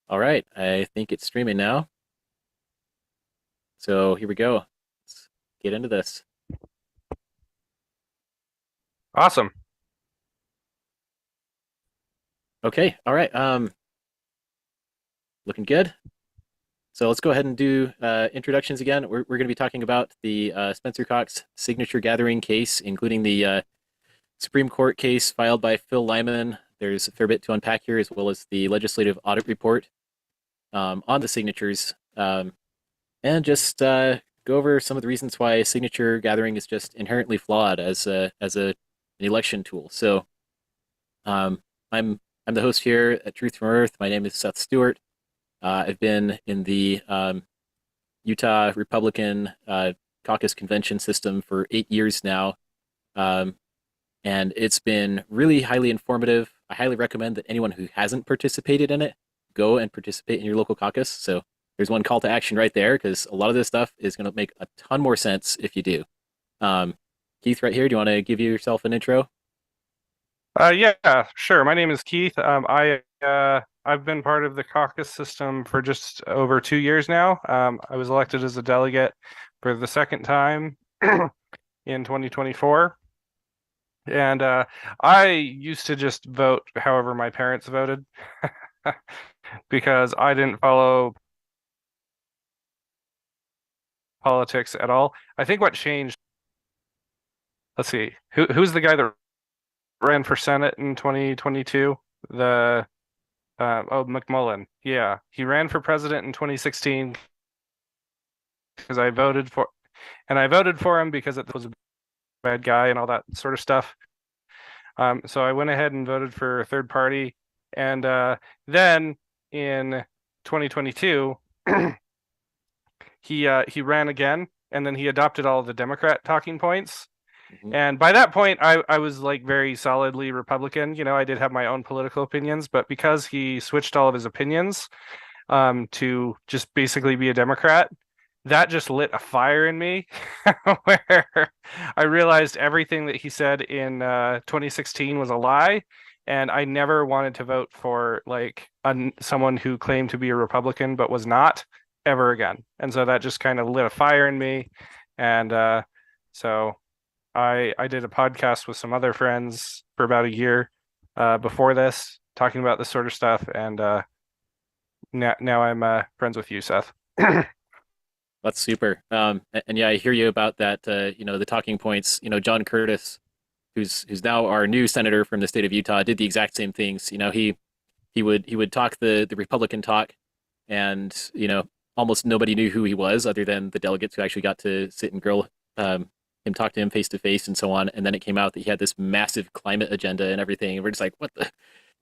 All right, I think it's streaming now. So here we go. Let's get into this. Awesome. Okay, all right. Looking good. So let's go ahead and do introductions again. We're going to be talking about the Spencer Cox signature gathering case, including the Supreme Court case filed by Phil Lyman. There's a fair bit to unpack here, as well as the legislative audit report on the signatures, and just go over some of the reasons why signature gathering is just inherently flawed as an election tool. So Um, I'm the host here at Truth from Earth. My name is Seth Stewart. I've been in the Utah Republican caucus-convention system for 8 years now, um, and it's been really highly informative. I highly recommend that anyone who hasn't participated in it go and participate in your local caucus. So there's one call to action right there, because a lot of this stuff is going to make a ton more sense if you do. Um, Keith, right here, do you want to give yourself an intro? Yeah, sure. My name is Keith. I've been part of the caucus system for just over 2 years now. I was elected as a delegate for the second time in 2024, and I used to just vote however my parents voted because I didn't follow politics at all. I think what changed. Let's see, who's the guy that ran for Senate in 2022? The McMullen. Yeah, he ran for president in 2016 because I voted for him because it was a bad guy and all that sort of stuff. So I went ahead and voted for a third party, and then in 2022, he ran again, and then he adopted all the Democrat talking points. Mhm. And by that point, I was like very solidly Republican. You know, I did have my own political opinions, but because he switched all of his opinions, to just basically be a Democrat, that just lit a fire in me where I realized everything that he said in 2016 was a lie. And I never wanted to vote for like someone who claimed to be a Republican but was not ever again. And so that just kind of lit a fire in me. And so I did a podcast with some other friends for about a year before this, talking about this sort of stuff. And now I'm friends with you, Seth. That's super. And yeah, I hear you about that. The talking points. John Curtis, who's now our new senator from the state of Utah, did the exact same things. He would talk the Republican talk, and almost nobody knew who he was other than the delegates who actually got to sit and grill him, talk to him face to face, and so on. And then it came out that he had this massive climate agenda and everything, and we're just like, what the?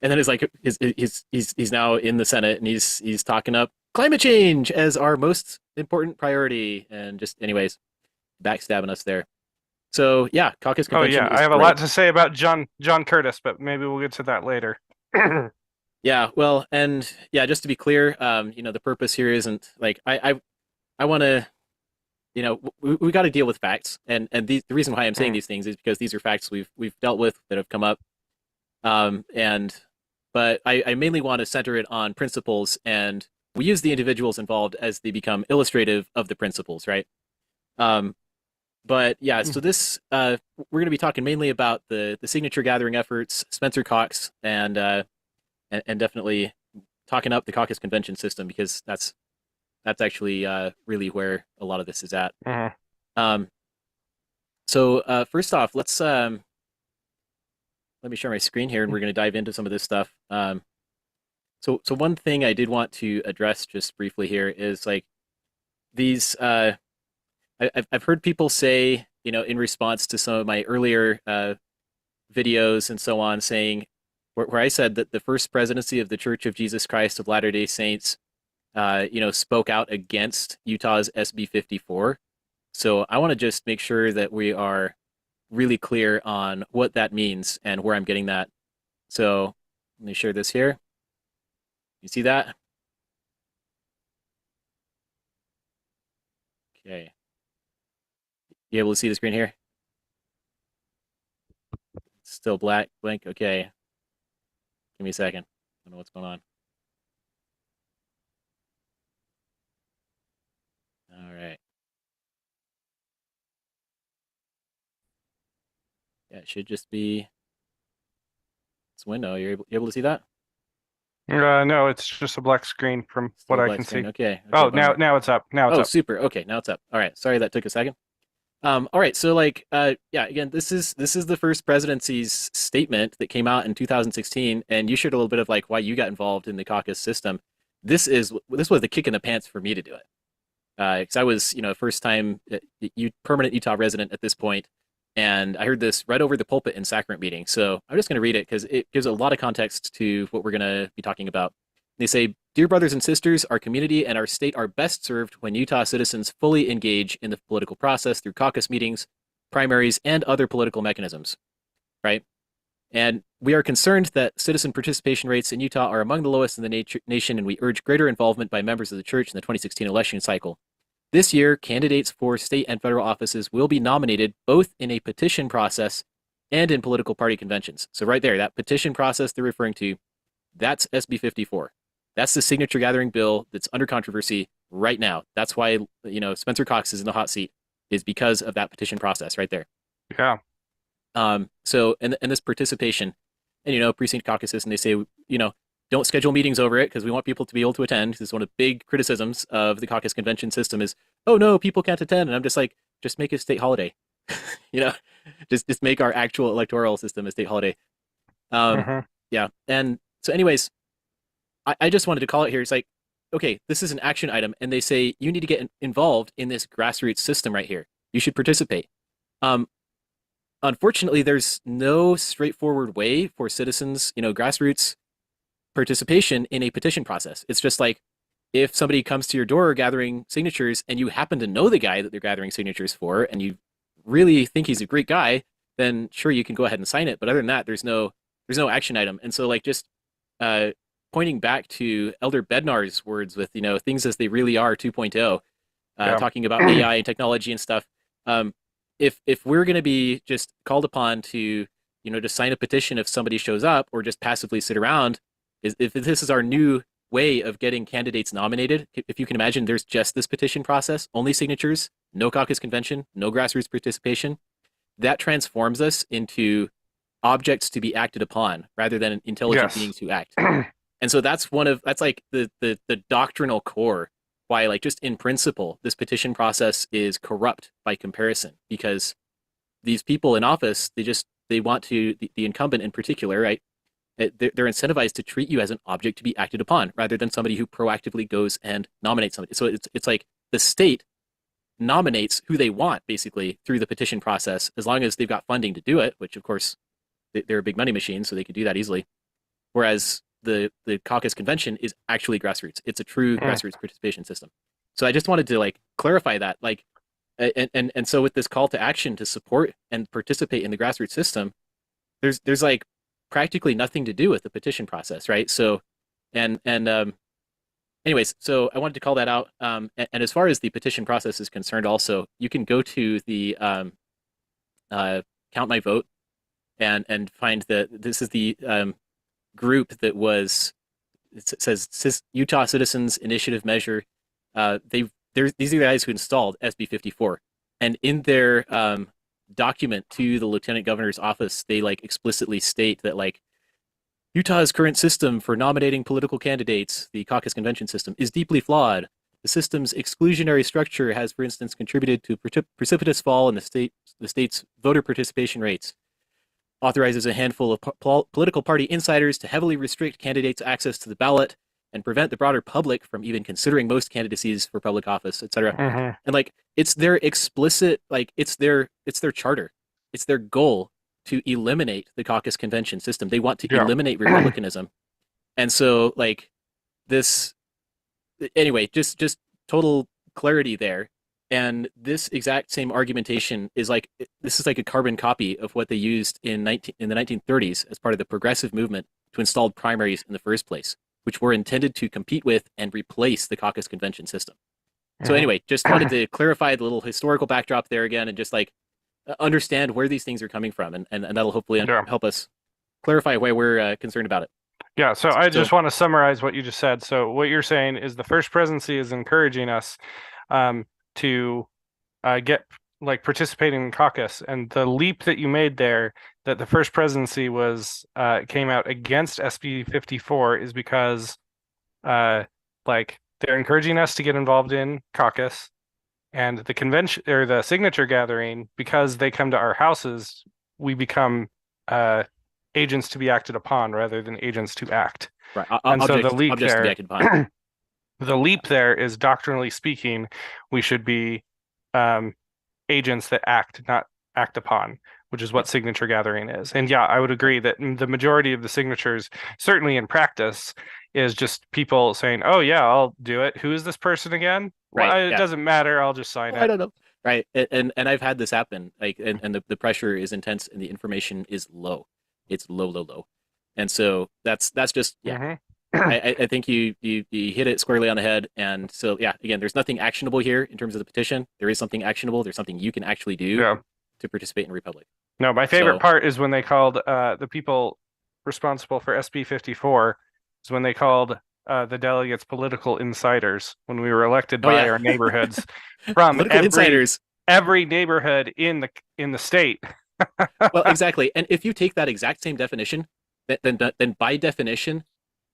And then it's like he's now in the Senate, and he's talking up climate change as our most important priority, and just anyways, backstabbing us there. So yeah, caucus Oh convention yeah, I is have a great. lot to say about John Curtis, but maybe we'll get to that later. Yeah, well, and yeah, just to be clear, the purpose here isn't like I want to, we got to deal with facts, and the reason why I'm saying Mm. these things is because these are facts we've dealt with that have come up, and but I mainly want to center it on principles, and we use the individuals involved as they become illustrative of the principles, right? Um, but yeah, so this we're going to be talking mainly about the signature gathering efforts, Spencer Cox, and definitely talking up the caucus convention system, because that's actually really where a lot of this is at. Mhm. Um, so first off, let me share my screen here, and we're going to dive into some of this stuff. So one thing I did want to address just briefly here is like these. I've heard people say, in response to some of my earlier videos and so on, saying where I said that the first presidency of the Church of Jesus Christ of Latter Day Saints, spoke out against Utah's SB 54. So I want to just make sure that we are really clear on what that means and where I'm getting that. So let me share this here. You see that? Okay. You able to see the screen here? It's still black, blank. Okay. Give me a second. I don't know what's going on. Yeah, it should just be this window. You're able to see that? No, it's just a black screen from what Still a I black can screen. see. Okay. Okay. Oh, now Bummer. now it's up. Now it's Oh, up. super. Okay. Now it's up. All right. Sorry that took a second. All right. So yeah. Again, this is the first presidency's statement that came out in 2016, and you shared a little bit of like why you got involved in the caucus system. This was the kick in the pants for me to do it. Because I was, first time permanent Utah resident at this point, and I heard this right over the pulpit in sacrament meeting. So I'm just going to read it because it gives a lot of context to what we're going to be talking about. They say, "Dear brothers and sisters, our community and our state are best served when Utah citizens fully engage in the political process through caucus meetings, primaries, and other political mechanisms." Right? And we are concerned that citizen participation rates in Utah are among the lowest in the nation, and we urge greater involvement by members of the church in the 2016 election cycle. This year, candidates for state and federal offices will be nominated both in a petition process and in political party conventions. So right there, that petition process they're referring to, that's SB 54. That's the signature gathering bill that's under controversy right now. That's why, Spencer Cox is in the hot seat, is because of that petition process right there. Yeah. So and this participation, and precinct caucuses, and they say, don't schedule meetings over it because we want people to be able to attend. This is one of the big criticisms of the caucus convention system is, oh no, people can't attend. And I'm just like, just make it a state holiday. you know, just make our actual electoral system a state holiday. hmm Yeah. And so anyways, I just wanted to call it here. It's like, okay, this is an action item. And they say, you need to get involved in this grassroots system right here. You should participate. Um, Unfortunately, there's no straightforward way for citizens, grassroots participation in a petition process. It's just like if somebody comes to your door gathering signatures and you happen to know the guy that they're gathering signatures for and you really think he's a great guy, then sure you can go ahead and sign it. But other than that, there's no action item. And so like just uh, pointing back to Elder Bednar's words with things as they really are 2.0, Yeah. talking about AI and technology and stuff. Um, if we're going to be just called upon to to sign a petition if somebody shows up or just passively sit around, if this is our new way of getting candidates nominated, if you can imagine, there's just this petition process, only signatures, no caucus convention, no grassroots participation. That transforms us into objects to be acted upon rather than intelligent Yes. beings who act. And so that's like the doctrinal core why, like, just in principle, this petition process is corrupt by comparison, because these people in office, they want to, the incumbent in particular, right? They're incentivized to treat you as an object to be acted upon rather than somebody who proactively goes and nominates somebody. So it's like the state nominates who they want basically through the petition process, as long as they've got funding to do it, which of course they're a big money machine, so they could do that easily. Whereas the caucus convention is actually grassroots. It's a true grassroots participation system. So I just wanted to like clarify that, like, and so with this call to action to support and participate in the grassroots system, there's like practically nothing to do with the petition process, right? So, and anyways, so I wanted to call that out. And as far as the petition process is concerned, also you can go to the Count My Vote and find that this is the group that was, it says Utah Citizens Initiative Measure. These are the guys who installed SB 54, and in their document to the Lieutenant Governor's office, they like explicitly state that like Utah's current system for nominating political candidates, the caucus convention system, is deeply flawed. The system's exclusionary structure has, for instance, contributed to precipitous fall in the state's voter participation rates. Authorizes a handful of political party insiders to heavily restrict candidates' access to the ballot and prevent the broader public from even considering most candidacies for public office, etc. And like it's their explicit, like it's their charter, it's their goal to eliminate the caucus convention system. They want to eliminate republicanism. And so like this, anyway, just total clarity there. And this exact same argumentation is like, this is like a carbon copy of what they used in the 1930s as part of the progressive movement to install primaries in the first place, which were intended to compete with and replace the caucus convention system. So anyway, just wanted to clarify the little historical backdrop there again, and just like understand where these things are coming from, and that'll hopefully help us clarify why we're concerned about it. Yeah, so I just want to summarize what you just said. So what you're saying is the first presidency is encouraging us to get like participating in caucus, and the leap that you made there, that the first presidency was came out against SB 54, is because like they're encouraging us to get involved in caucus, and the convention or the signature gathering, because they come to our houses, we become agents to be acted upon rather than agents to act. Right. And so the leap Objects to be there, acted upon. the leap there is doctrinally speaking, we should be agents that act, not act upon, which is what signature gathering is. And yeah, I would agree that the majority of the signatures, certainly in practice, is just people saying, "Oh yeah, I'll do it. Who is this person again? Right. Well, it Yeah. doesn't matter. I'll just sign I it." don't know. Right. And I've had this happen. Like, and the pressure is intense, and the information is low. It's low, low, low. And so that's just yeah. Mm-hmm. I think you hit it squarely on the head. And so yeah, again, there's nothing actionable here in terms of the petition. There is something actionable. There's something you can actually do Yeah. to participate in Republic. No, my favorite So part is when they called the people responsible for SB 54 is when they called the delegates political insiders when we were elected oh by yeah, our neighborhoods from political insiders. every neighborhood in the state. Well, exactly. And if you take that exact same definition, then by definition,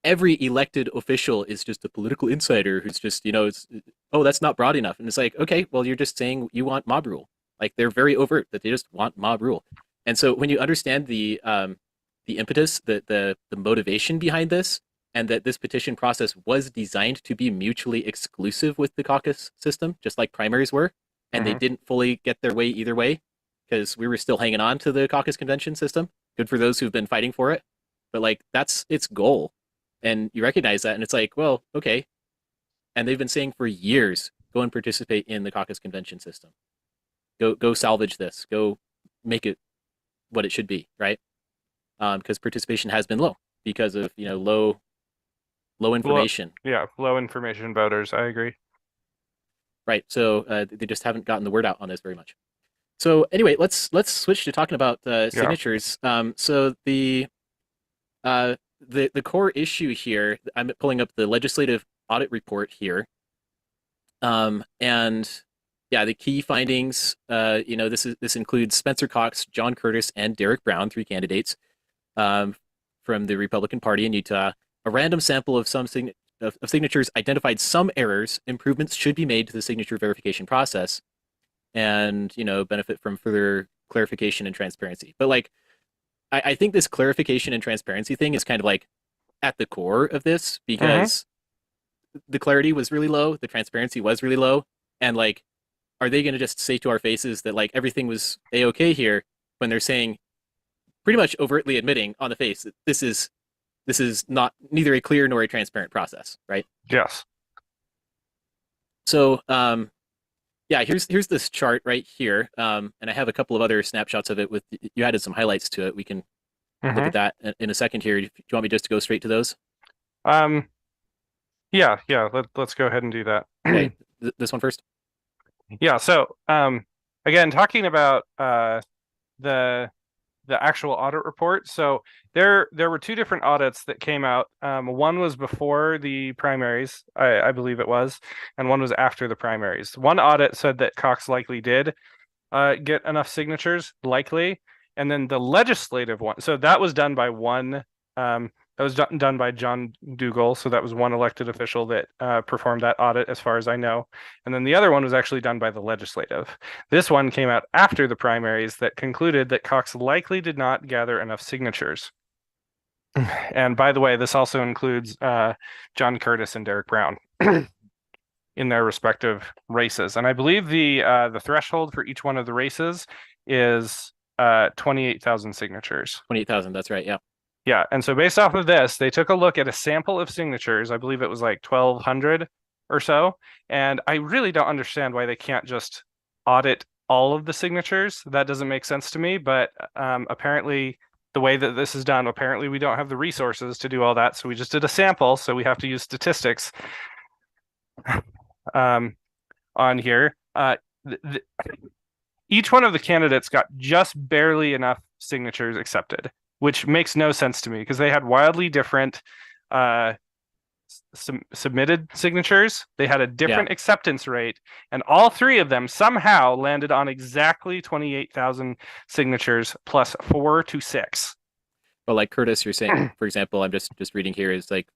every elected official is just a political insider who's just, it's, oh, that's not broad enough. And it's like, okay, well, you're just saying you want mob rule. Like, they're very overt that they just want mob rule. And so when you understand the impetus, the motivation behind this, and that this petition process was designed to be mutually exclusive with the caucus system, just like primaries were, and they didn't fully get their way either way, because we were still hanging on to the caucus convention system. Good for those who've been fighting for it. But like, that's its goal. And you recognize that, and it's like, well, okay. And they've been saying for years, go and participate in the caucus convention system. Go salvage this. Go make it what it should be, right? Because participation has been low because of low information. Low information voters. I agree. Right. So they just haven't gotten the word out on this very much. So anyway, let's switch to talking about signatures. So the core issue here, I'm pulling up the legislative audit report here, and yeah, the key findings. This includes Spencer Cox, John Curtis, and Derek Brown, 3 candidates from the Republican Party in Utah. A random sample of signatures identified some errors. Improvements should be made to the signature verification process, and benefit from further clarification and transparency. But like, I think this clarification and transparency thing is kind of like at the core of this, because the clarity was really low, the transparency was really low, and like, are they going to just say to our faces that like everything was a-okay here when they're saying, pretty much overtly admitting on the face that this is not neither a clear nor a transparent process, right? Yes. So yeah, here's this chart right here, and I have a couple of other snapshots of it. With you added some highlights to it. We can look at that in a second here. Do you want me just to go straight to those? Yeah. Let's go ahead and do that. Okay, this one first. Yeah. So again, talking about the actual audit report. So there were 2 different audits that came out. One was before the primaries, I believe it was, and one was after the primaries. One audit said that Cox likely did get enough signatures, likely, and then the legislative one. So that was done by one. That was done by John Dougal. So that was one elected official that performed that audit, as far as I know. And then the other one was actually done by the legislative. This one came out after the primaries that concluded that Cox likely did not gather enough signatures. And by the way, this also includes John Curtis and Derek Brown in their respective races. And I believe the threshold for each one of the races is 28,000 signatures. 28,000. That's right. Yeah. Yeah, and so based off of this, they took a look at a sample of signatures. I believe it was like 1,200 or so. And I really don't understand why they can't just audit all of the signatures. That doesn't make sense to me. But apparently, the way that this is done, apparently we don't have the resources to do all that. So we just did a sample. So we have to use statistics on here. Each one of the candidates got just barely enough signatures accepted, which makes no sense to me because they had wildly different submitted signatures, they had a Yeah. different acceptance rate, and all three of them somehow landed on exactly 28,000 signatures plus 4 to 6. But like Curtis, you're saying, for example, I'm just reading here is like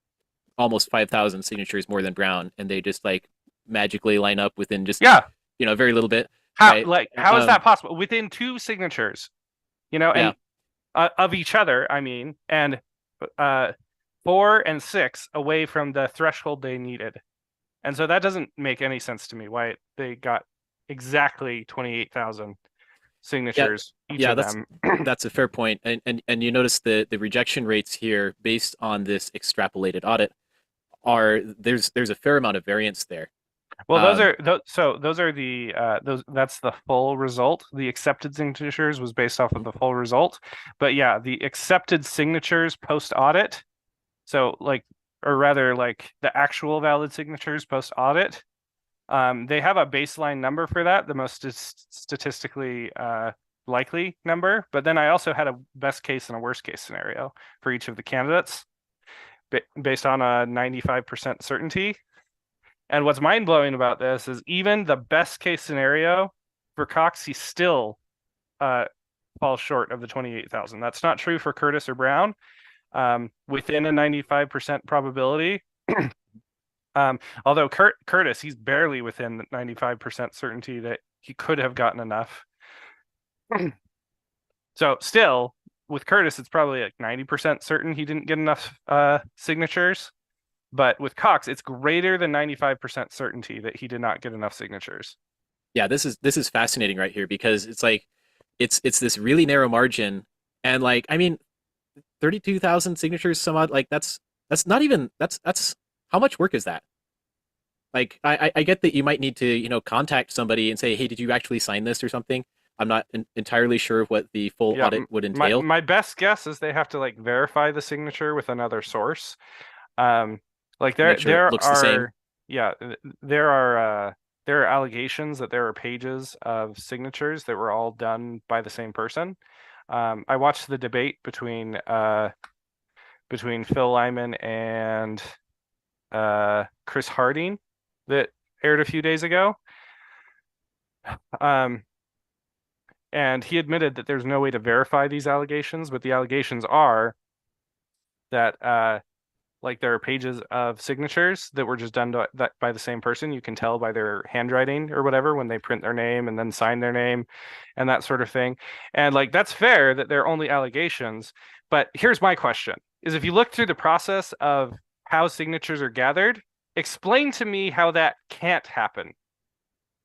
almost 5,000 signatures more than Brown, and they just like magically line up within just Yeah. very little bit, How right? how is that possible? Within 2 signatures, Yeah, and of each other, I mean, and 4 and 6 away from the threshold they needed. And so that doesn't make any sense to me why they got exactly 28,000 yeah, signatures, each yeah. of That's them. that's a fair point, and you notice the rejection rates here based on this extrapolated audit are there's a fair amount of variance there. Well, Um, those are the that's the full result. The accepted signatures was based off of the full result. But yeah, the accepted signatures post audit, so like, or rather like the actual valid signatures post audit, they have a baseline number for that, the most statistically likely number. But then I also had a best case and a worst case scenario for each of the candidates based on a 95% certainty. And what's mind blowing about this is even the best case scenario for Cox, he still falls short of the 28,000. That's not true for Curtis or Brown. Within a 95% probability. Although Curtis, he's barely within 95% certainty that he could have gotten enough. So still, with Curtis, it's probably like 90% certain he didn't get enough signatures. But with Cox, it's greater than 95% certainty that he did not get enough signatures. yeah, this is fascinating right here because it's like it's this really narrow margin, and like I mean, 32,000 signatures, some odd, like that's not even that's how much work is that? Like I get that you might need to contact somebody and say, hey, did you actually sign this or something? I'm not entirely sure what the full Yeah, audit would my entail. my best guess is they have to like verify the signature with another source. Um, like Make sure it there looks the same. are yeah, there are there are allegations that there are pages of signatures that were all done by the same person. I watched the debate between Phil Lyman and Chris Harding that aired a few days ago. Um, and he admitted that there's no way to verify these allegations, but the allegations are that like there are pages of signatures that were just done by the same person. You can tell by their handwriting or whatever when they print their name and then sign their name and that sort of thing. And like that's fair that they're only allegations, but here's my question is if you look through the process of how signatures are gathered, explain to me how that can't happen.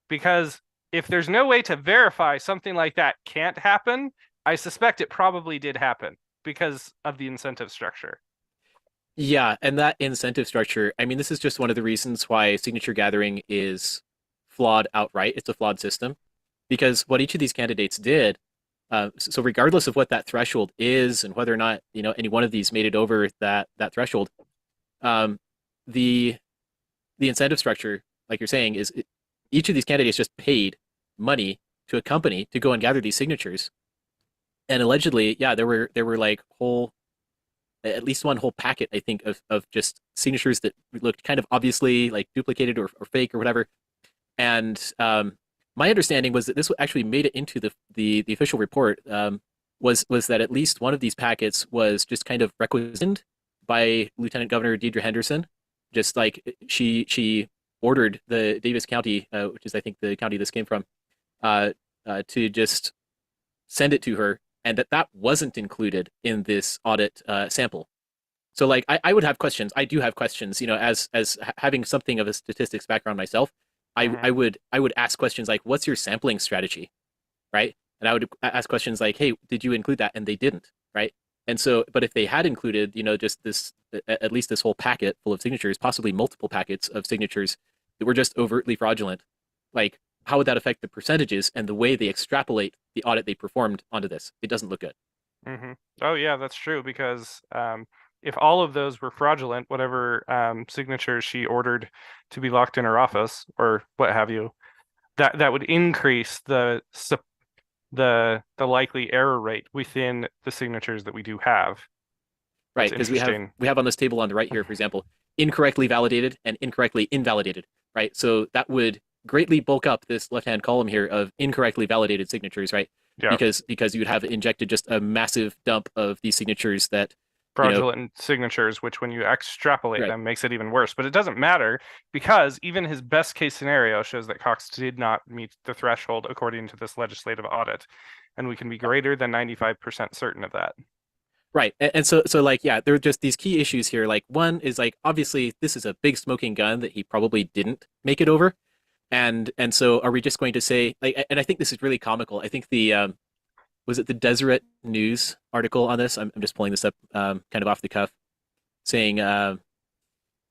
Because if there's no way to verify something like that can't happen, I suspect it probably did happen because of the incentive structure. Yeah, and that incentive structure, I mean, this is just one of the reasons why signature gathering is flawed outright. It's a flawed system because what each of these candidates did, so regardless of what that threshold is and whether or not any one of these made it over that threshold, um, the the incentive structure, like you're saying, is each of these candidates just paid money to a company to go and gather these signatures, and allegedly, yeah, there were like whole at least one whole packet, I think, of just signatures that looked kind of obviously like duplicated or fake or whatever. And my understanding was that this actually made it into the official report. Was that at least one of these packets was just kind of requisitioned by Lieutenant Governor Deidre Henderson, just like she ordered the Davis County, which is I think the county this came from, to just send it to her, and that wasn't included in this audit sample. So like I would have questions. I do have questions, as having something of a statistics background myself. I would ask questions like, what's your sampling strategy, right? And I would ask questions like, hey, did you include that? And they didn't, right? And so, but if they had included, just this, at least this whole packet full of signatures, possibly multiple packets of signatures that were just overtly fraudulent, like how would that affect the percentages and the way they extrapolate the audit they performed onto this? It doesn't look good. Mm-hmm. Oh yeah, that's true because if all of those were fraudulent, whatever signatures she ordered to be locked in her office or what have you, that would increase the likely error rate within the signatures that we do have. That's Right, because we have interesting. we have on this table on the right here, for example, incorrectly validated and incorrectly invalidated, right? So that would greatly bulk up this left-hand column here of incorrectly validated signatures, right? Yeah. Because you'd have injected just a massive dump of these signatures that, you know, Fraudulent signatures, which when you extrapolate right, them makes it even worse. But it doesn't matter because even his best case scenario shows that Cox did not meet the threshold according to this legislative audit. And we can be greater than 95% certain of that. right. And so like, yeah, there are just these key issues here. Like one is like, obviously this is a big smoking gun that he probably didn't make it over. And so are we just going to say like, and I think this is really comical. I think the was it the Deseret News article on this? I'm just pulling this up kind of off the cuff, saying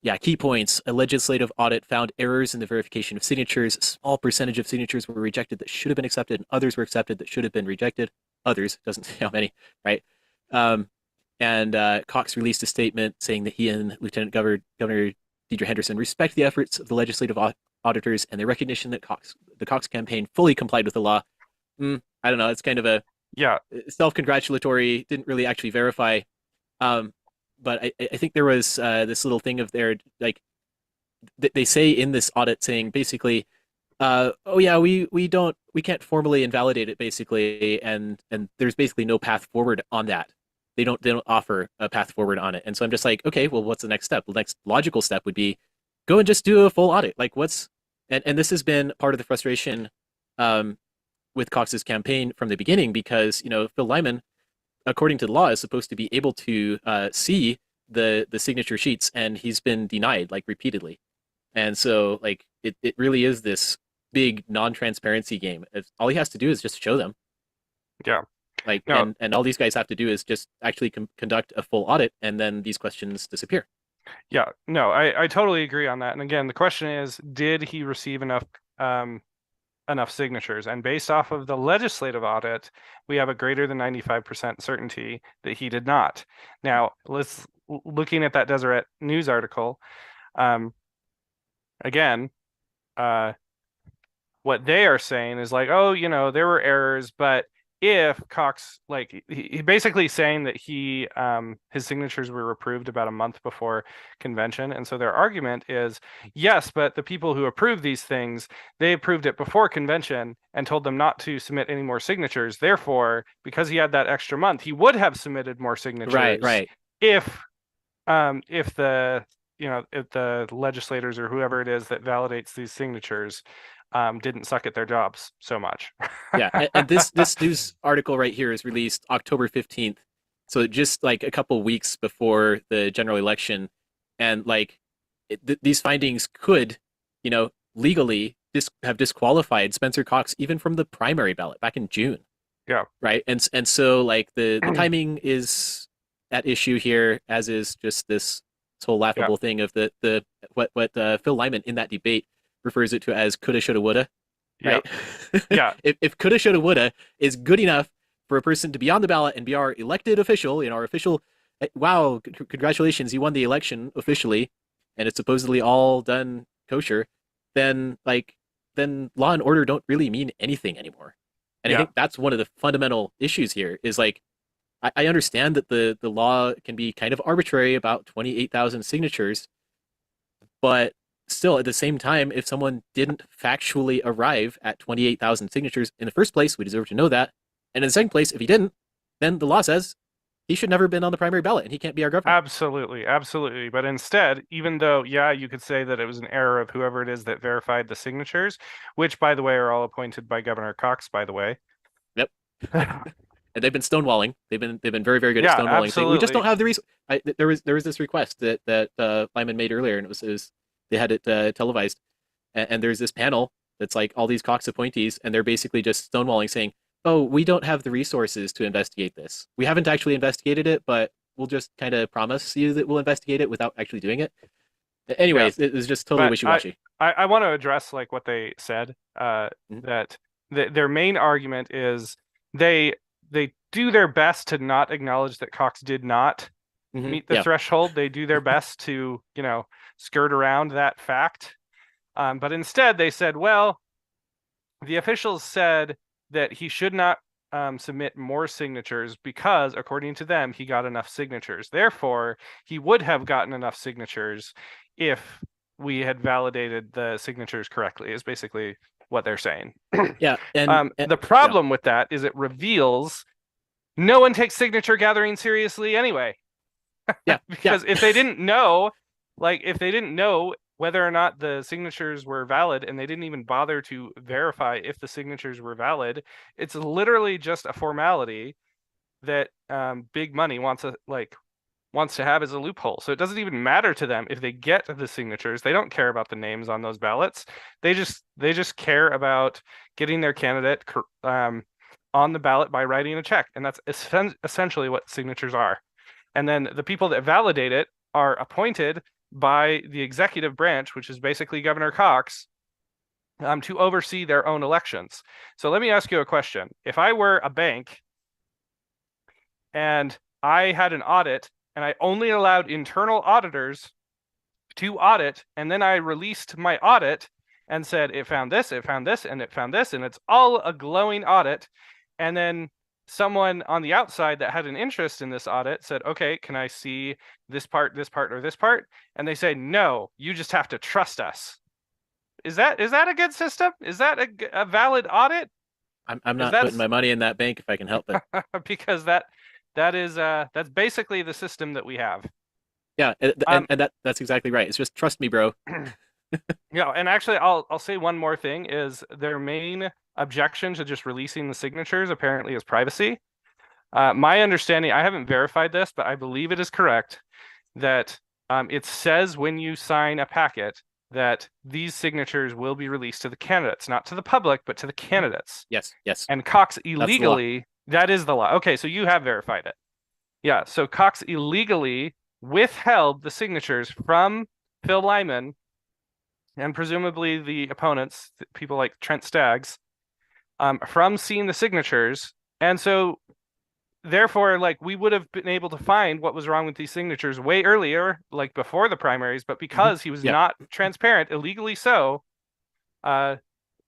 yeah, key points. A legislative audit found errors in the verification of signatures. A small percentage of signatures were rejected that should have been accepted, and others were accepted that should have been rejected. Others doesn't say how many, right? Um, and Cox released a statement saying that he and Lieutenant Governor Deidre Henderson respect the efforts of the legislative auditors and their recognition that the Cox campaign fully complied with the law. I don't know. It's kind of a Yeah, self-congratulatory. Didn't really actually verify. Um, but I think there was this little thing of their like they say in this audit saying basically, oh yeah, we can't formally invalidate it basically, and there's basically no path forward on that. They don't offer a path forward on it, and so I'm just like, okay, well, what's the next step? The next logical step would be go and just do a full audit. Like what's and this has been part of the frustration um, with Cox's campaign from the beginning because Phil Lyman according to the law, is supposed to be able to see the signature sheets, and he's been denied like repeatedly. And so like it really is this big non-transparency game. All he has to do is just show them. yeah. Like No, and all these guys have to do is just actually conduct a full audit, and then these questions disappear. yeah. No, I totally agree on that. And again, the question is, did he receive enough signatures? And based off of the legislative audit, we have a greater than 95% certainty that he did not. Now, looking at that Deseret News article, again, what they are saying is like, oh, there were errors, but if Cox, like, he basically saying that his signatures were approved about a month before convention, and so their argument is, yes, but the people who approved these things, they approved it before convention and told them not to submit any more signatures. Therefore, because he had that extra month, he would have submitted more signatures Right. if the if the legislators or whoever it is that validates these signatures didn't suck at their jobs so much. Yeah, and this news article right here is released October 15th, so just like a couple weeks before the general election, and like these findings could, legally have disqualified Spencer Cox even from the primary ballot back in June. Yeah. Right, and so like the timing is at issue here, as is just this whole laughable thing of the what Phil Lyman in that debate refers it to as coulda, shoulda, woulda. Right? Yeah. if coulda, shoulda, woulda is good enough for a person to be on the ballot and be our elected official, our official, wow, congratulations, you won the election officially, and it's supposedly all done kosher, then law and order don't really mean anything anymore. And I think that's one of the fundamental issues here is like, I understand that the law can be kind of arbitrary about 28,000 signatures, but still at the same time, if someone didn't factually arrive at 28,000 signatures in the first place, we deserve to know that. And in the second place, if he didn't, then the law says he should never have been on the primary ballot and he can't be our governor. Absolutely. But instead, even though, you could say that it was an error of whoever it is that verified the signatures, which, by the way, are all appointed by Governor Cox, by the way. Yep. And they've been stonewalling. They've been very, very good at stonewalling. Absolutely. We just don't have the resource. There was this request that Lyman made earlier, and it was they had it televised, and there's this panel that's like all these Cox appointees, and they're basically just stonewalling, saying, "Oh, we don't have the resources to investigate this. We haven't actually investigated it, but we'll just kind of promise you that we'll investigate it without actually doing it." Anyways, it was just totally wishy-washy. I want to address like what they said. That their main argument is they do their best to not acknowledge that Cox did not meet the threshold. They do their best to, skirt around that fact. But instead they said, well, the officials said that he should not submit more signatures because, according to them, he got enough signatures. Therefore, he would have gotten enough signatures if we had validated the signatures correctly, is basically what they're saying. Yeah, the problem with that is it reveals no one takes signature gathering seriously anyway. Yeah, because if they didn't know, if they didn't know whether or not the signatures were valid, and they didn't even bother to verify if the signatures were valid, it's literally just a formality that big money wants to have as a loophole. So it doesn't even matter to them if they get the signatures. They don't care about the names on those ballots. They just care about getting their candidate on the ballot by writing a check, and that's essentially what signatures are. And then the people that validate it are appointed by the executive branch, which is basically Governor Cox, to oversee their own elections. So let me ask you a question. If I were a bank and I had an audit and I only allowed internal auditors to audit, and then I released my audit and said it found this, and it found this, and it's all a glowing audit, and then someone on the outside that had an interest in this audit said, okay, can I see this part, or this part? And they say, no, you just have to trust us. Is that a good system? Is that a valid audit? I'm not putting my money in that bank if I can help it. Because that's basically the system that we have. Yeah, and that's exactly right. It's just trust me, bro. Yeah, and actually, I'll say one more thing: is their main objection to just releasing the signatures apparently is privacy. My understanding, I haven't verified this, but I believe it is correct that it says when you sign a packet that these signatures will be released to the candidates, not to the public, but to the candidates. Yes. And Cox illegally, that is the law. Okay, so you have verified it. Yeah, so Cox illegally withheld the signatures from Phil Lyman and presumably the opponents, people like Trent Staggs, from seeing the signatures. And so therefore, we would have been able to find what was wrong with these signatures way earlier, before the primaries, but because he was not transparent, illegally so, then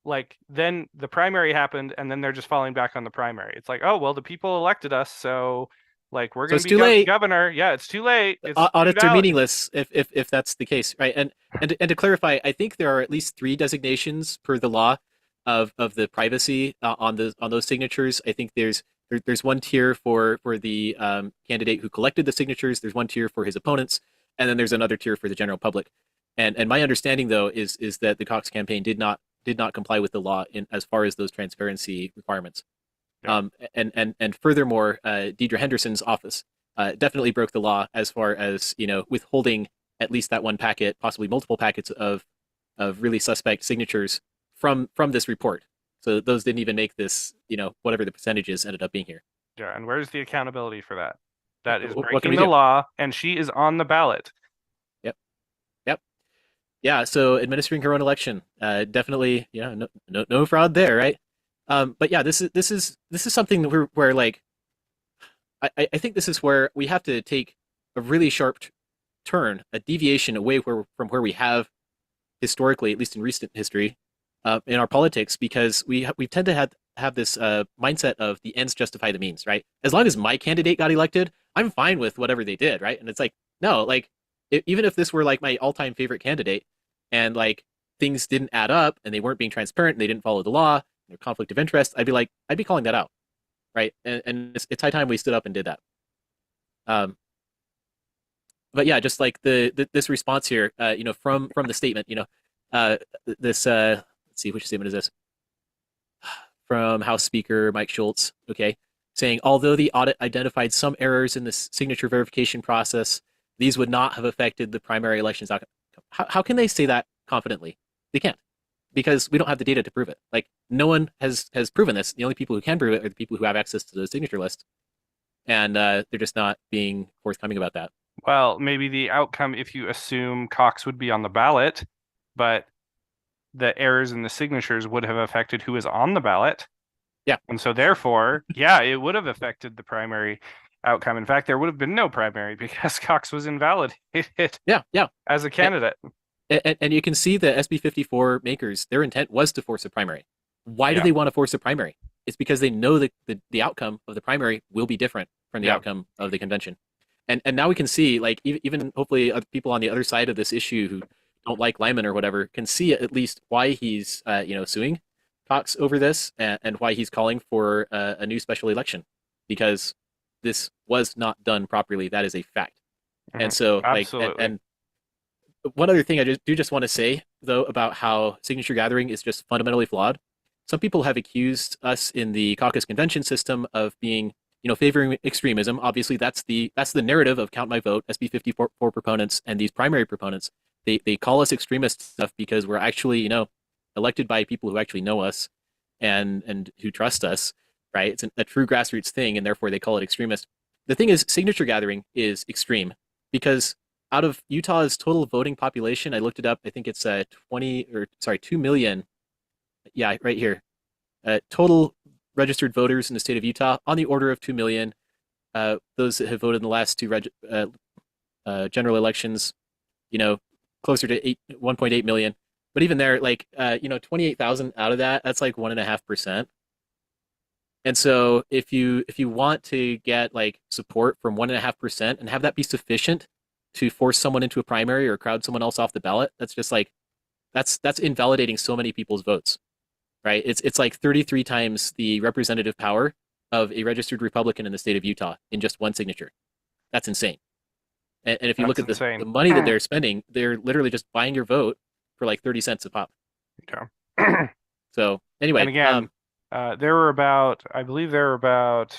the primary happened, and then they're just falling back on the primary. It's oh, well, the people elected us, so we're going to be governor. Yeah, it's too late. Audits are meaningless if that's the case, right? And to clarify, I think there are at least 3 designations per the law of the privacy on those signatures. I think there's one tier for the candidate who collected the signatures. There's one tier for his opponents, and then there's another tier for the general public. And my understanding, though, is that the Cox campaign did not comply with the law in as far as those transparency requirements. Yeah. And furthermore, Deidre Henderson's office definitely broke the law as far as withholding at least that one packet, possibly multiple packets of really suspect signatures from this report. So those didn't even make this, whatever the percentages ended up being here. Yeah, and where's the accountability for that? That is breaking the law, and she is on the ballot. Yep. Yeah, so administering her own election, definitely, no fraud there, right? But yeah, this is something where I think this is where we have to take a really sharp turn, a deviation away from where we have historically, at least in recent history, in our politics, because we tend to have this mindset of the ends justify the means, right? As long as my candidate got elected, I'm fine with whatever they did, right? And it's no, even if this were my all-time favorite candidate, and things didn't add up, and they weren't being transparent, and they didn't follow the law, their conflict of interest, I'd be calling that out, right? And it's high time we stood up and did that. But yeah, just this response here, from the statement, this let's see, which statement is this? From House Speaker Mike Schultz, okay, saying, although the audit identified some errors in the signature verification process, these would not have affected the primary elections outcome. How can they say that confidently? They can't, because we don't have the data to prove it. No one has proven this. The only people who can prove it are the people who have access to the signature list, and they're just not being forthcoming about that. Well, maybe the outcome, if you assume Cox would be on the ballot, but the errors in the signatures would have affected who is on the ballot. Yeah. And so therefore, yeah, it would have affected the primary outcome. In fact, there would have been no primary because Cox was invalidated. Yeah. As a candidate. And you can see the SB 54 makers, their intent was to force a primary. Why do they want to force a primary? It's because they know that the outcome of the primary will be different from the Yeah. outcome of the convention. And now we can see, like, even hopefully other people on the other side of this issue who don't like Lyman or whatever can see at least why he's suing Cox over this, and why he's calling for a new special election, because this was not done properly. That is a fact. And Mhm. so, like, Absolutely. and one other thing I just want to say though about how signature gathering is just fundamentally flawed. Some people have accused us in the caucus convention system of being, favoring extremism. Obviously, that's the narrative of Count My Vote, SB 54 proponents, and these primary proponents. They call us extremist stuff because we're actually, elected by people who actually know us and who trust us, right? It's a true grassroots thing, and therefore they call it extremist. The thing is, signature gathering is extreme because out of Utah's total voting population, I looked it up. I think it's 2 million. Yeah, right here. Total registered voters in the state of Utah on the order of 2 million. Those that have voted in the last two general elections, you know, closer to 1.8 million. But even there, like, 28,000 out of that's like 1.5%. And so if you want to get like support from 1.5% and have that be sufficient to force someone into a primary or crowd someone else off the ballot, that's just like that's invalidating so many people's votes, right? It's like 33 times the representative power of a registered Republican in the state of Utah in just one signature. That's insane. And if you look That's at the insane. money that they're spending, they're literally just buying your vote for like 30 cents a pop. Yeah. So And anyway, again, I believe there were about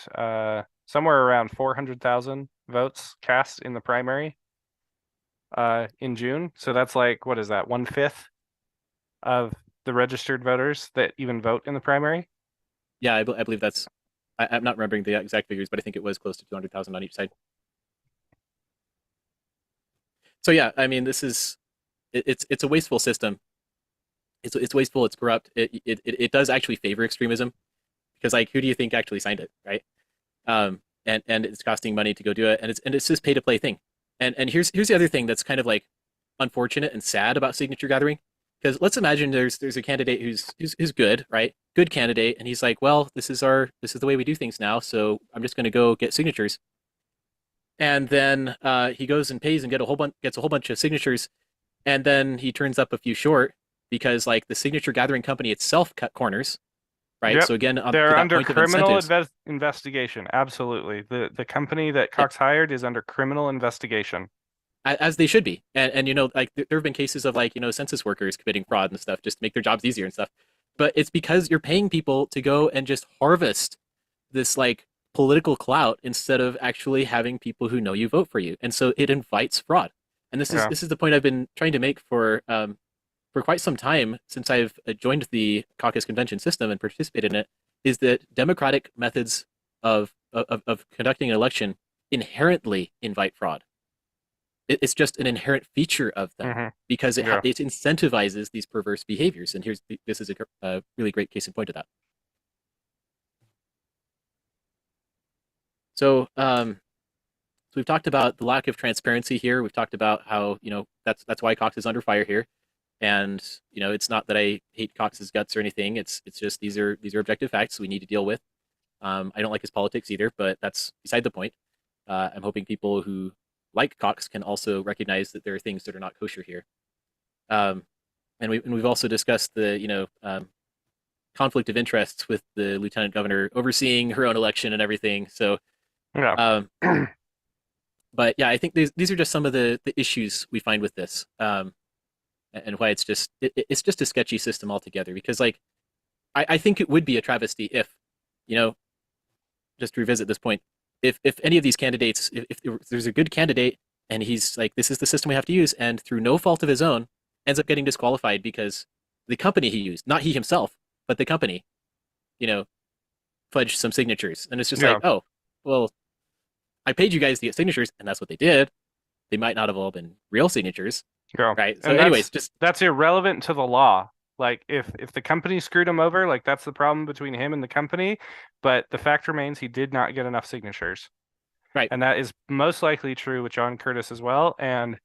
somewhere around 400,000 votes cast in the primary in June. So that's like, what is that, 1/5 of the registered voters that even vote in the primary? yeah, I believe that's. I'm not remembering the exact figures, but I think it was close to 200,000 on each side. So yeah, I mean, it's a wasteful system. It's wasteful. It's corrupt. It does actually favor extremism because, like, who do you think actually signed it, right? And it's costing money to go do it, and it's this pay to play thing. And here's the other thing that's kind of like unfortunate and sad about signature gathering, because let's imagine there's a candidate who's good, right? Good candidate, and he's like, well, this is the way we do things now, so I'm just going to go get signatures. And then he goes and pays and gets a whole bunch of signatures, and then he turns up a few short because like the signature gathering company itself cut corners, right? Yep. So again, to They're that under point of criminal incentives, investigation. Absolutely. The company that Cox hired is under criminal investigation. as they should be. And like there have been cases of like census workers committing fraud and stuff just to make their jobs easier and stuff. But it's because you're paying people to go and just harvest this like political clout instead of actually having people who know you vote for you. And so it invites fraud. And this is Yeah. this is the point I've been trying to make for quite some time since I've joined the caucus convention system and participated in it, is that democratic methods of conducting an election inherently invite fraud. It's just an inherent feature of them Hmm. because Yeah. it incentivizes these perverse behaviors. And this is a really great case in point of that. So, so we've talked about the lack of transparency here. We've talked about how that's why Cox is under fire here. And it's not that I hate Cox's guts or anything. It's just these are objective facts we need to deal with. I don't like his politics either, but that's beside the point. I'm hoping people who like Cox can also recognize that there are things that are not kosher here. Um, and we've also discussed the conflict of interests with the lieutenant governor overseeing her own election and everything. So, Yeah. um, but yeah, I think these are just some of the issues we find with this, and why it's just a sketchy system altogether. Because like I think it would be a travesty if, you know, just to revisit this point, if any of these candidates, if there's a good candidate and he's like, this is the system we have to use, and through no fault of his own, ends up getting disqualified because the company he used, not he himself, but the company, you know, pledged some signatures, and it's just like, Yeah. oh, well, I paid you guys to get signatures, and that's what they did. They might not have all been real signatures, Yeah. right? So, And anyways, just that's irrelevant to the law. Like if the company screwed him over, like that's the problem between him and the company. But the fact remains he did not get enough signatures. right. And that is most likely true with John Curtis as well. And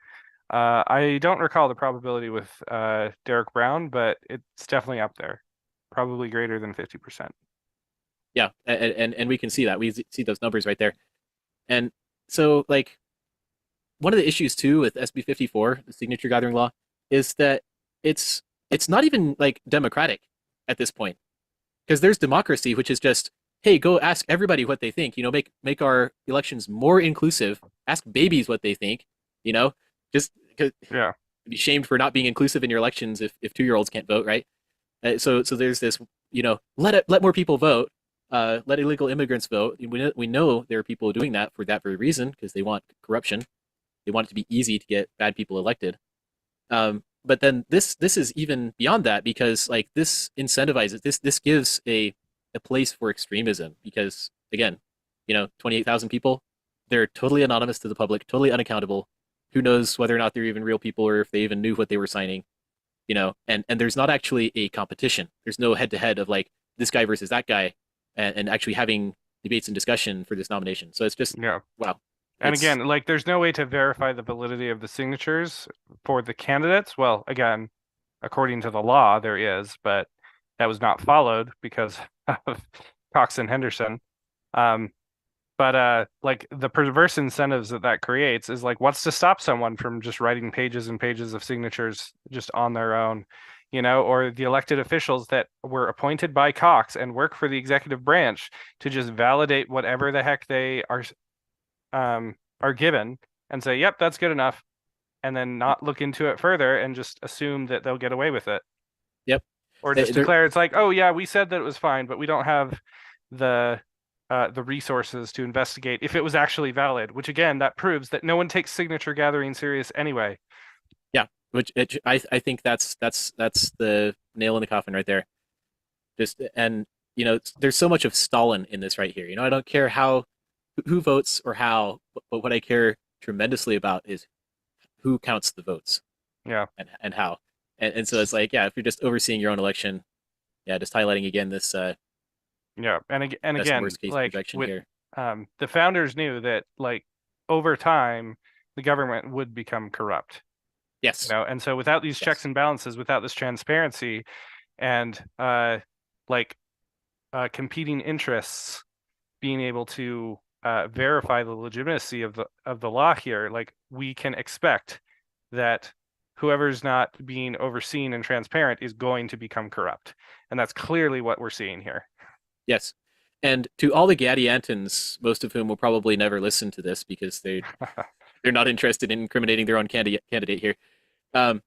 I don't recall the probability with Derek Brown, but it's definitely up there. Probably greater than 50%. Yeah, and we can see that. We see those numbers right there. And so, like, one of the issues too with SB 54, the signature gathering law, is that it's it's not even like democratic at this point, because there's democracy, which is just, hey, go ask everybody what they think. Make our elections more inclusive. Ask babies what they think. You know, just because Yeah. be shamed for not being inclusive in your elections if 2-year-olds can't vote, right? So there's this, let more people vote. Let illegal immigrants vote. We know there are people doing that for that very reason, because they want corruption. They want it to be easy to get bad people elected. But then this is even beyond that, because like this incentivizes, this gives a place for extremism, because again, 28,000 people, they're totally anonymous to the public, totally unaccountable. Who knows whether or not they're even real people, or if they even knew what they were signing, and there's not actually a competition. There's no head to head of like this guy versus that guy, and actually having debates and discussion for this nomination. So it's just, Yeah. wow. And It's again, like there's no way to verify the validity of the signatures for the candidates. Well, again, according to the law, there is, but that was not followed because of Cox and Henderson. Um, but like the perverse incentives that creates is like, what's to stop someone from just writing pages and pages of signatures just on their own, or the elected officials that were appointed by Cox and work for the executive branch to just validate whatever the heck they are given and say, yep, that's good enough, and then not look into it further and just assume that they'll get away with it. Yep. Or just declare it's like, oh yeah, we said that it was fine, but we don't have the the resources to investigate if it was actually valid, which again, that proves that no one takes signature gathering serious anyway. Yeah, I think that's the nail in the coffin right there. Just, and there's so much of Stalin in this right here. I don't care who votes or how, but what I care tremendously about is who counts the votes, Yeah. and how. And so it's like, yeah, if you're just overseeing your own election, yeah, just highlighting again this Yeah. And best and again, worst case like projection with here. the founders knew that like over time the government would become corrupt. Yes. And so without these checks Yes. and balances, without this transparency and like competing interests being able to verify the legitimacy of the law here, like we can expect that whoever's not being overseen and transparent is going to become corrupt, and that's clearly what we're seeing here. Yes. And to all the Gadiantons, most of whom will probably never listen to this because they're not interested in incriminating their own candidate here. Um,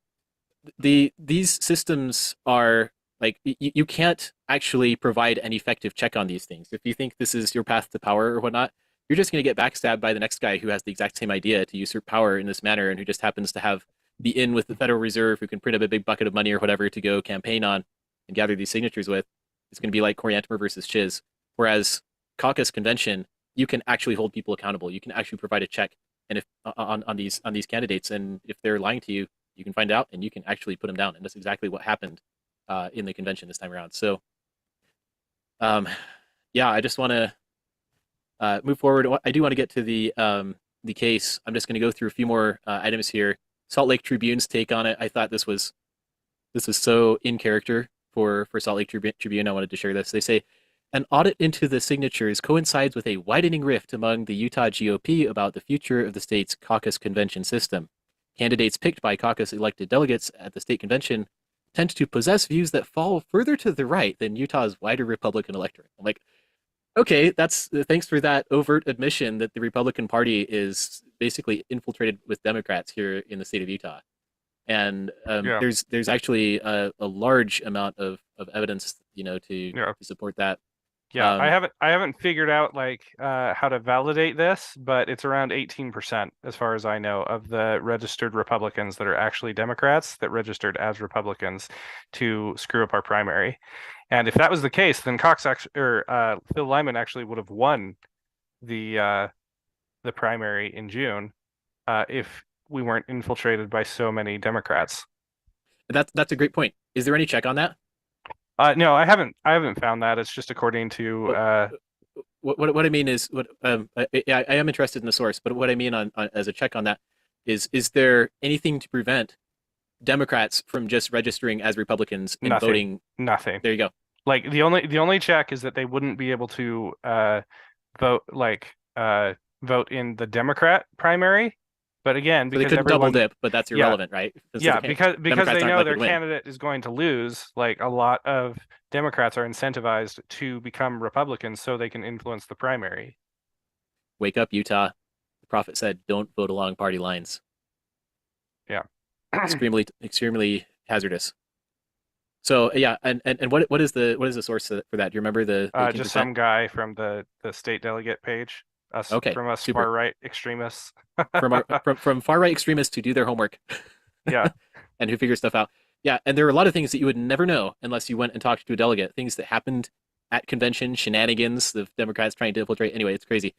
these systems are like, you can't actually provide an effective check on these things. If you think this is your path to power or whatnot, you're just going to get backstabbed by the next guy who has the exact same idea to usurp power in this manner, and who just happens to have the in with the Federal Reserve, who can print up a big bucket of money or whatever to go campaign on and gather these signatures with. It's going to be like Coriantumr versus Chiz. Whereas caucus-convention, you can actually hold people accountable. You can actually provide a check, and if on these candidates, and if they're lying to you, you can find out and you can actually put them down. And that's exactly what happened in the convention this time around. So, yeah, I just want to move forward. I do want to get to the case. I'm just going to go through a few more items here. Salt Lake Tribune's take on it. I thought this was so in character for Salt Lake Tribune. I wanted to share this. They say, an audit into the signatures coincides with a widening rift among the Utah GOP about the future of the state's caucus convention system. Candidates picked by caucus elected delegates at the state convention tend to possess views that fall further to the right than Utah's wider Republican electorate. I'm like, okay, thanks for that overt admission that the Republican Party is basically infiltrated with Democrats here in the state of Utah. And Yeah. there's actually a large amount of evidence, to Yeah. support that. Yeah, I haven't figured out like how to validate this, but it's around 18% as far as I know of the registered Republicans that are actually Democrats that registered as Republicans to screw up our primary. And if that was the case, then Cox actually or Phil Lyman actually would have won the primary in June if we weren't infiltrated by so many Democrats. That's a great point. Is there any check on that? No, I haven't found that. It's just according to What what I mean is, what I am interested in the source, but what I mean on as a check on that is there anything to prevent Democrats from just registering as Republicans and nothing. voting? Nothing. There you go. Like the only check is that they wouldn't be able to vote vote in the Democrat primary. But again, So they because couldn't double everyone, dip, but that's yeah, irrelevant, right? Since yeah, because Democrats they aren't know likely their to win. candidate is going to lose, like a lot of Democrats are incentivized to become Republicans so they can influence the primary. Wake up, Utah. The prophet said, "Don't vote along party lines." Yeah. Extremely hazardous. So yeah, and what is the source for that? Do you remember the Just 18%? some guy from the state delegate page, us Okay, from us super. far right extremists. From far right extremists who do their homework Yeah. and who figure stuff out. Yeah, and there are a lot of things that you would never know unless you went and talked to a delegate. Things that happened at convention, shenanigans, the Democrats trying to infiltrate. Anyway, it's crazy.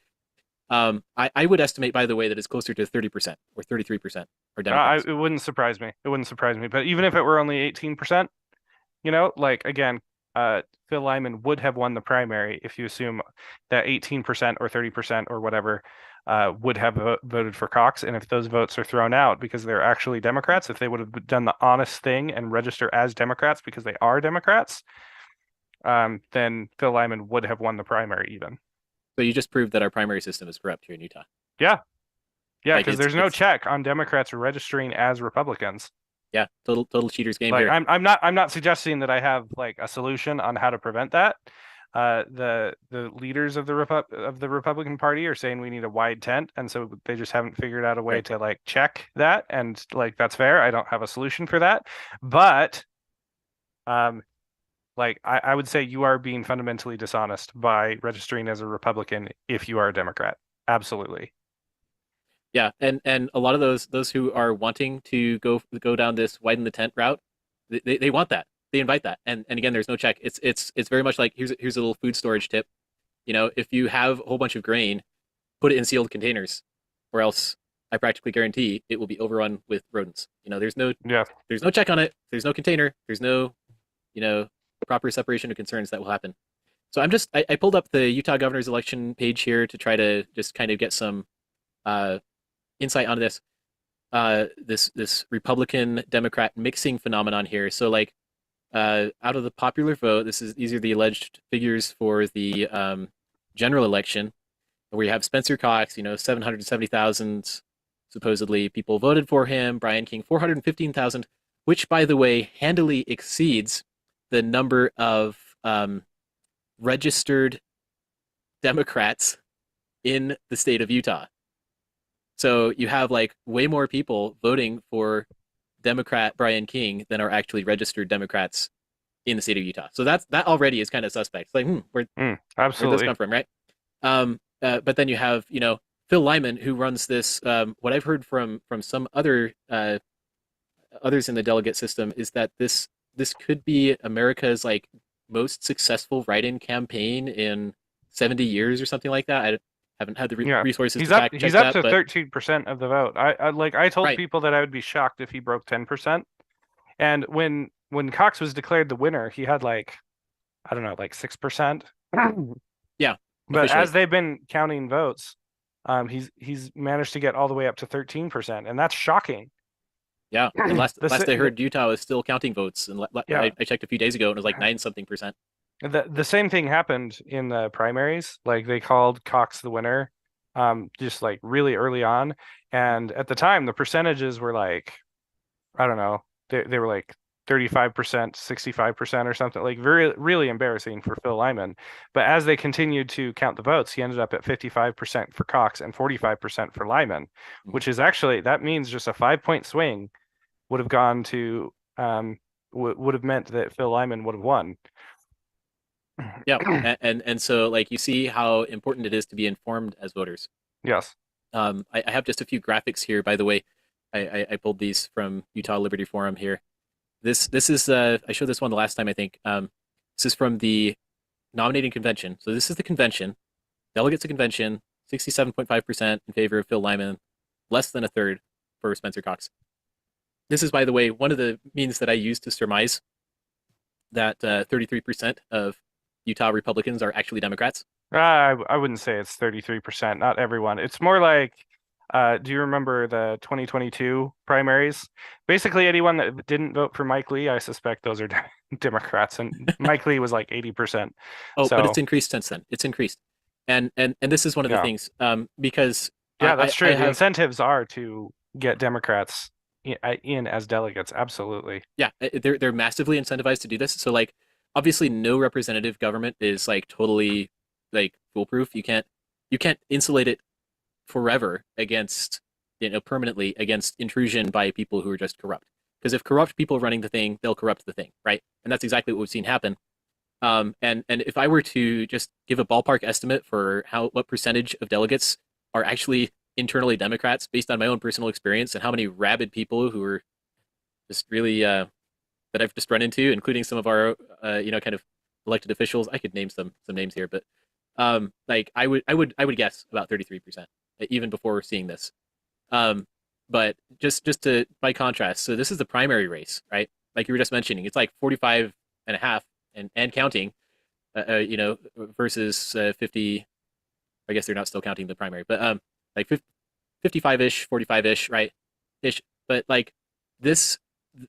I would estimate, by the way, that it's closer to 30% or 33% are Democrats. It wouldn't surprise me. It wouldn't surprise me. But even if it were only 18%, like again, Phil Lyman would have won the primary if you assume that 18% or 30% or whatever would have voted for Cox. And if those votes are thrown out because they're actually Democrats, if they would have done the honest thing and register as Democrats because they are Democrats, then Phil Lyman would have won the primary even. So you just proved that our primary system is corrupt here in Utah. Yeah. Yeah, Like because there's no check on Democrats registering as Republicans. yeah, total cheaters game Like here. I'm not suggesting that I have like a solution on how to prevent that. The leaders of the Republican Party are saying we need a wide tent, and so they just haven't figured out a way Right. to like check that, and like that's fair. I don't have a solution for that, but like I would say you are being fundamentally dishonest by registering as a Republican if you are a Democrat. Absolutely. Yeah, and a lot of those who are wanting to go down this widen the tent route, they want that. They invite that. And again, there's no check. It's very much like here's a little food storage tip. If you have a whole bunch of grain, put it in sealed containers, or else I practically guarantee it will be overrun with rodents. Yeah. There's no check on it. There's no container. There's no you know proper separation of concerns that will happen. So I pulled up the Utah governor's election page here to try to just kind of get some uh, insight onto this Republican Democrat mixing phenomenon here. So like out of the popular vote, these are the alleged figures for the general election, where you have Spencer Cox, 770,000 supposedly people voted for him. Brian King, 415,000, which by the way handily exceeds the number of registered Democrats in the state of Utah. So you have like way more people voting for Democrat Brian King than are actually registered Democrats in the state of Utah. So that already is kind of suspect. It's like, where'd this Absolutely. come from, right? But then you have, Phil Lyman, who runs this. What I've heard from some others in the delegate system is that this could be America's like most successful write-in campaign in 70 years or something like that. I haven't had the Yeah. resources He's to up fact check he's up that, to but 13% of the vote. I told right, people that I would be shocked if he broke 10%. And when Cox was declared the winner, he had like I don't know, like 6%. yeah, But officially. as they've been counting votes, he's managed to get all the way up to 13%, and that's shocking. Yeah, and last The, last I the heard, Utah is still counting votes, and yeah, I checked a few days ago, and it was like 9 something%. the same thing happened in the primaries. Like they called Cox the winner, just like really early on, and at the time the percentages were like I don't know. They were like 35%, 65% or something, like very really embarrassing for Phil Lyman. But as they continued to count the votes, he ended up at 55% for Cox and 45% for Lyman, Mhm. which is actually that means just a 5 point swing would have gone to would have meant that Phil Lyman would have won. Yeah, and so like you see how important it is to be informed as voters. Yes. I have just a few graphics here, by the way. I pulled these from Utah Liberty Forum here. This is I showed this one the last time I think. This is from the nominating convention. So this is the convention. Delegates to convention, 67.5% in favor of Phil Lyman, less than a third for Spencer Cox. This is, by the way, one of the means that I use to surmise that 33% of Utah Republicans are actually Democrats. I wouldn't say it's 33%, not everyone. It's more like Do you remember the 2022 primaries? Basically, anyone that didn't vote for Mike Lee, I suspect those are Democrats, and Mike Lee was like 80%. Oh, but it's So increased since then. It's increased, and this is one of the yeah, things, because yeah, that's I true. The have, incentives are to get Democrats in as delegates. Absolutely. yeah, they're massively incentivized to do this. So like, obviously, no representative government is like totally like foolproof. You can't insulate it forever against, permanently against intrusion by people who are just corrupt. Because if corrupt people running the thing, they'll corrupt the thing, right? And that's exactly what we've seen happen. And if I were to just give a ballpark estimate for what percentage of delegates are actually internally Democrats, based on my own personal experience and how many rabid people who are just really that I've just run into, including some of our kind of elected officials. I could name some names here, but like I would guess about 33%, even before seeing this. Um, but just to by contrast, so this is the primary race, right? Like you were just mentioning, it's like 45 and a half and counting, versus 50. I guess they're not still counting the primary, but like 55-ish, 45-ish, right? Ish. But like this,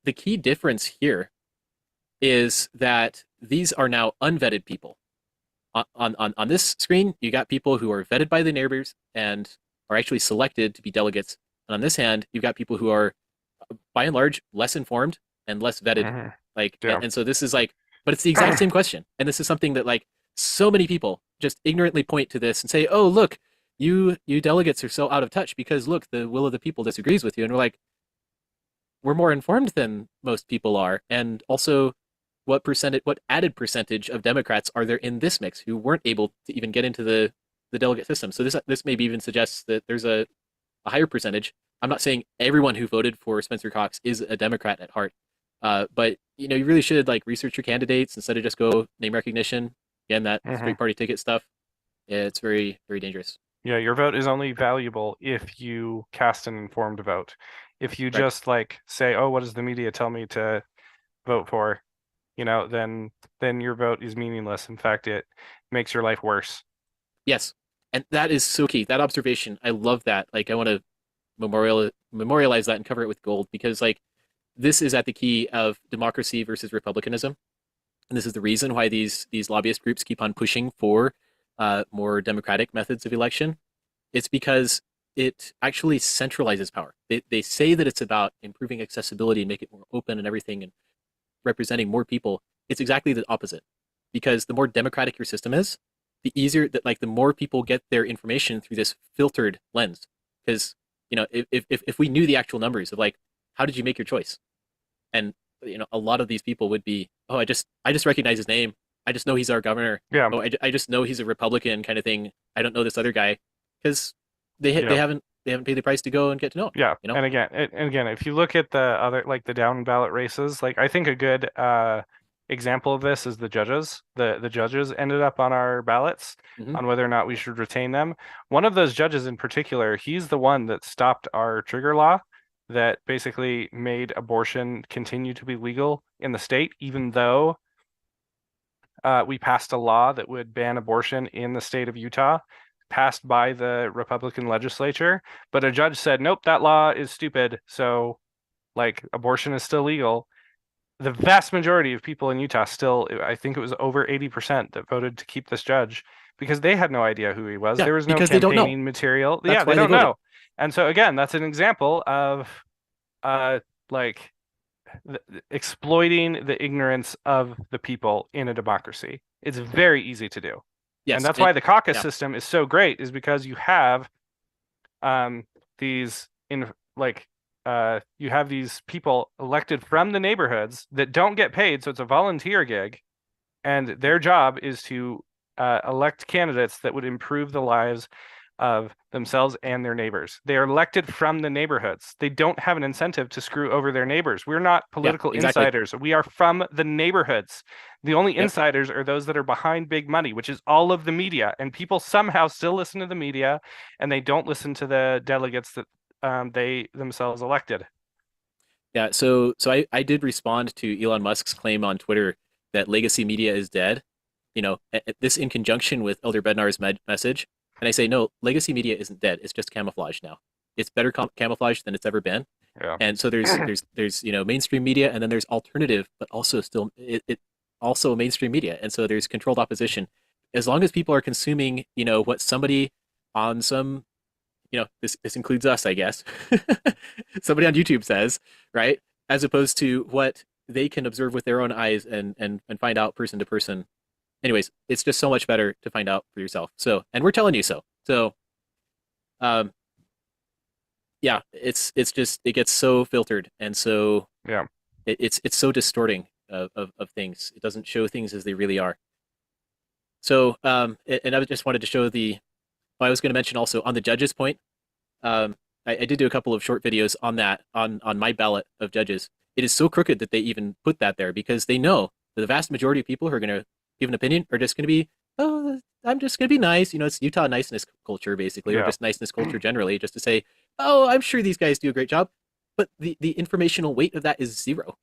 the key difference here is that these are now unvetted people. On this screen, you got people who are vetted by the neighbors and are actually selected to be delegates. And on this hand, you've got people who are, by and large, less informed and less vetted. Hmm. Like, Yeah. and so this is like, but it's the exact same question. And this is something that like so many people just ignorantly point to this and say, "Oh, look, you delegates are so out of touch because look, the will of the people disagrees with you." And we're like, we're more informed than most people are, and also what added percentage of Democrats are there in this mix who weren't able to even get into the delegate system? So this maybe even suggests that there's a higher percentage. I'm not saying everyone who voted for Spencer Cox is a Democrat at heart, but you really should like research your candidates instead of just go name recognition. Again, that Hmm. straight party ticket stuff. Yeah, it's very very dangerous. Yeah, your vote is only valuable if you cast an informed vote. If you Right? just like say, "Oh, what does the media tell me to vote for?" then your vote is meaningless. In fact, it makes your life worse. Yes, and that is so key. That observation, I love that. Like, I want to memorialize that and cover it with gold because like this is at the key of democracy versus republicanism. And this is the reason why these lobbyist groups keep on pushing for more democratic methods of election. It's because it actually centralizes power. They say that it's about improving accessibility and make it more open and everything and representing more people. It's exactly the opposite. Because the more democratic your system is, the easier that like the more people get their information through this filtered lens. Because if we knew the actual numbers of like how did you make your choice, and a lot of these people would be, oh, I just recognize his name, I just know he's our governor, Yeah, oh, I just know he's a Republican kind of thing, I don't know this other guy, because they yeah, haven't paid the price to go and get to know him, yeah. you know. And again, if you look at the other like the down ballot races, like I think a good example of this is the judges. The judges ended up on our ballots Hmm. on whether or not we should retain them. One of those judges in particular, he's the one that stopped our trigger law that basically made abortion continue to be legal in the state, even though we passed a law that would ban abortion in the state of Utah, passed by the Republican legislature. But a judge said, nope, that law is stupid. So, like, abortion is still legal. The vast majority of people in Utah still, I think it was over 80% that voted to keep this judge because they had no idea who he was. Yeah, There was no because they don't know. campaigning material. Yeah, That's they why they don't voted. know. And so, again, that's an example of uh, like exploiting the ignorance of the people in a democracy. It's very easy to do. And Yes, that's why the caucus yeah, system is so great, is because you have these in like you have these people elected from the neighborhoods that don't get paid, so it's a volunteer gig, and their job is to elect candidates that would improve the lives of themselves and their neighbors. They are elected from the neighborhoods. They don't have an incentive to screw over their neighbors. We're not yeah, political exactly. insiders. We are from the neighborhoods. The only Yep. insiders are those that are behind big money, which is all of the media. And people somehow still listen to the media and they don't listen to the delegates that they themselves elected. Yeah, so I did respond to Elon Musk's claim on Twitter that legacy media is dead. This in conjunction with Elder Bednar's message, and I say no, legacy media isn't dead. It's just camouflage now. it's better camouflaged than it's ever been. Yeah. And so there's mainstream media, and then there's alternative, but also still it also mainstream media, and so there's controlled opposition. As long as people are consuming what somebody on some this includes us, I guess, somebody on YouTube says, right, as opposed to what they can observe with their own eyes and find out person to person. Anyways, it's just so much better to find out for yourself. So, and we're telling you so. So, um, yeah, it's just it gets so filtered, and so Yeah. it's so distorting of things. It doesn't show things as they really are. So, and I just wanted to show I was going to mention also on the judges point. I did do a couple of short videos on that on my ballot of judges. It is so crooked that they even put that there because they know that the vast majority of people who are going to give an opinion are just going to be, oh, I'm just going to be nice. It's Utah niceness culture basically, or Yeah. just niceness culture generally, just to say, oh, I'm sure these guys do a great job. But the informational weight of that is zero.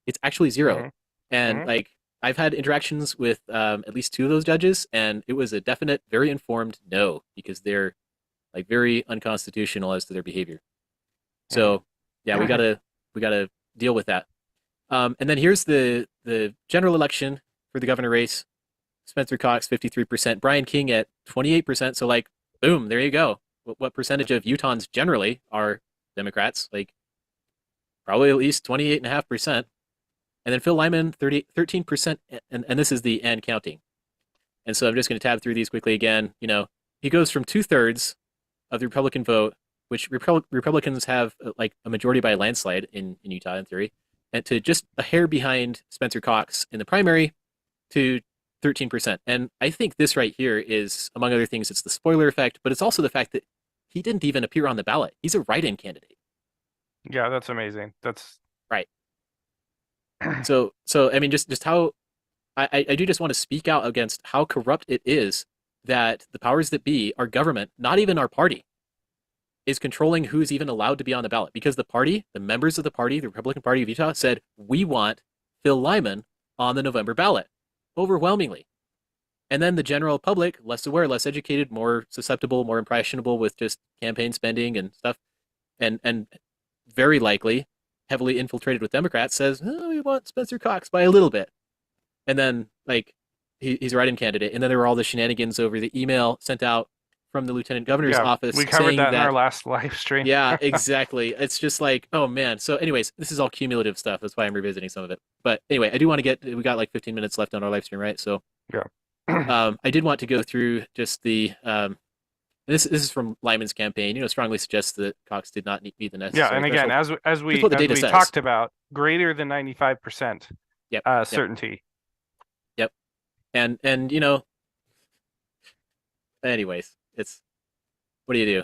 It's actually 0. Hmm. And Hmm. like I've had interactions with at least 2 of those judges, and it was a definite, very informed no because they're like very unconstitutional as to their behavior. Hmm. So yeah, we gotta deal with that. And then here's the general election for the governor race. Spencer Cox 53%, Brian King at 28%. So like, boom, there you go. What percentage of Utahns generally are Democrats? Like probably at least 28.5%. And then Phil Lyman 13%, and this is the and counting. And so I'm just going to tab through these quickly again. He goes from 2/3 of the Republican vote, which Republicans have like a majority by a landslide in Utah in theory, and to just a hair behind Spencer Cox in the primary to 13%. And I think this right here is, among other things, it's the spoiler effect, but it's also the fact that he didn't even appear on the ballot. He's a write-in candidate. Yeah, that's amazing. That's Right. So I mean, just how I do just want to speak out against how corrupt it is that the powers that be, our government, not even our party, is controlling who's even allowed to be on the ballot. Because the party, the members of the party, the Republican Party of Utah, said, we want Phil Lyman on the November ballot, overwhelmingly. And then the general public, less aware, less educated, more susceptible, more impressionable with just campaign spending and stuff, and very likely heavily infiltrated with Democrats, says, oh, we want Spencer Cox by a little bit. And then like he's a write-in candidate, and then there were all the shenanigans over the email sent out from the lieutenant governor's yeah. office We covered saying that in our that, last live stream. yeah, exactly. It's just like, oh man. So anyways, this is all cumulative stuff. That's why I'm revisiting some of it. But anyway, I do want to we got like 15 minutes left on our live stream, right? So Yeah. I did want to go through just this is from Lyman's campaign. Strongly suggests that Cox did not be the necessary Yeah, and again, threshold. as That's we what the as data we says. talked about, greater than 95% Yep. certainty. Yep. And anyways, it's what do you do?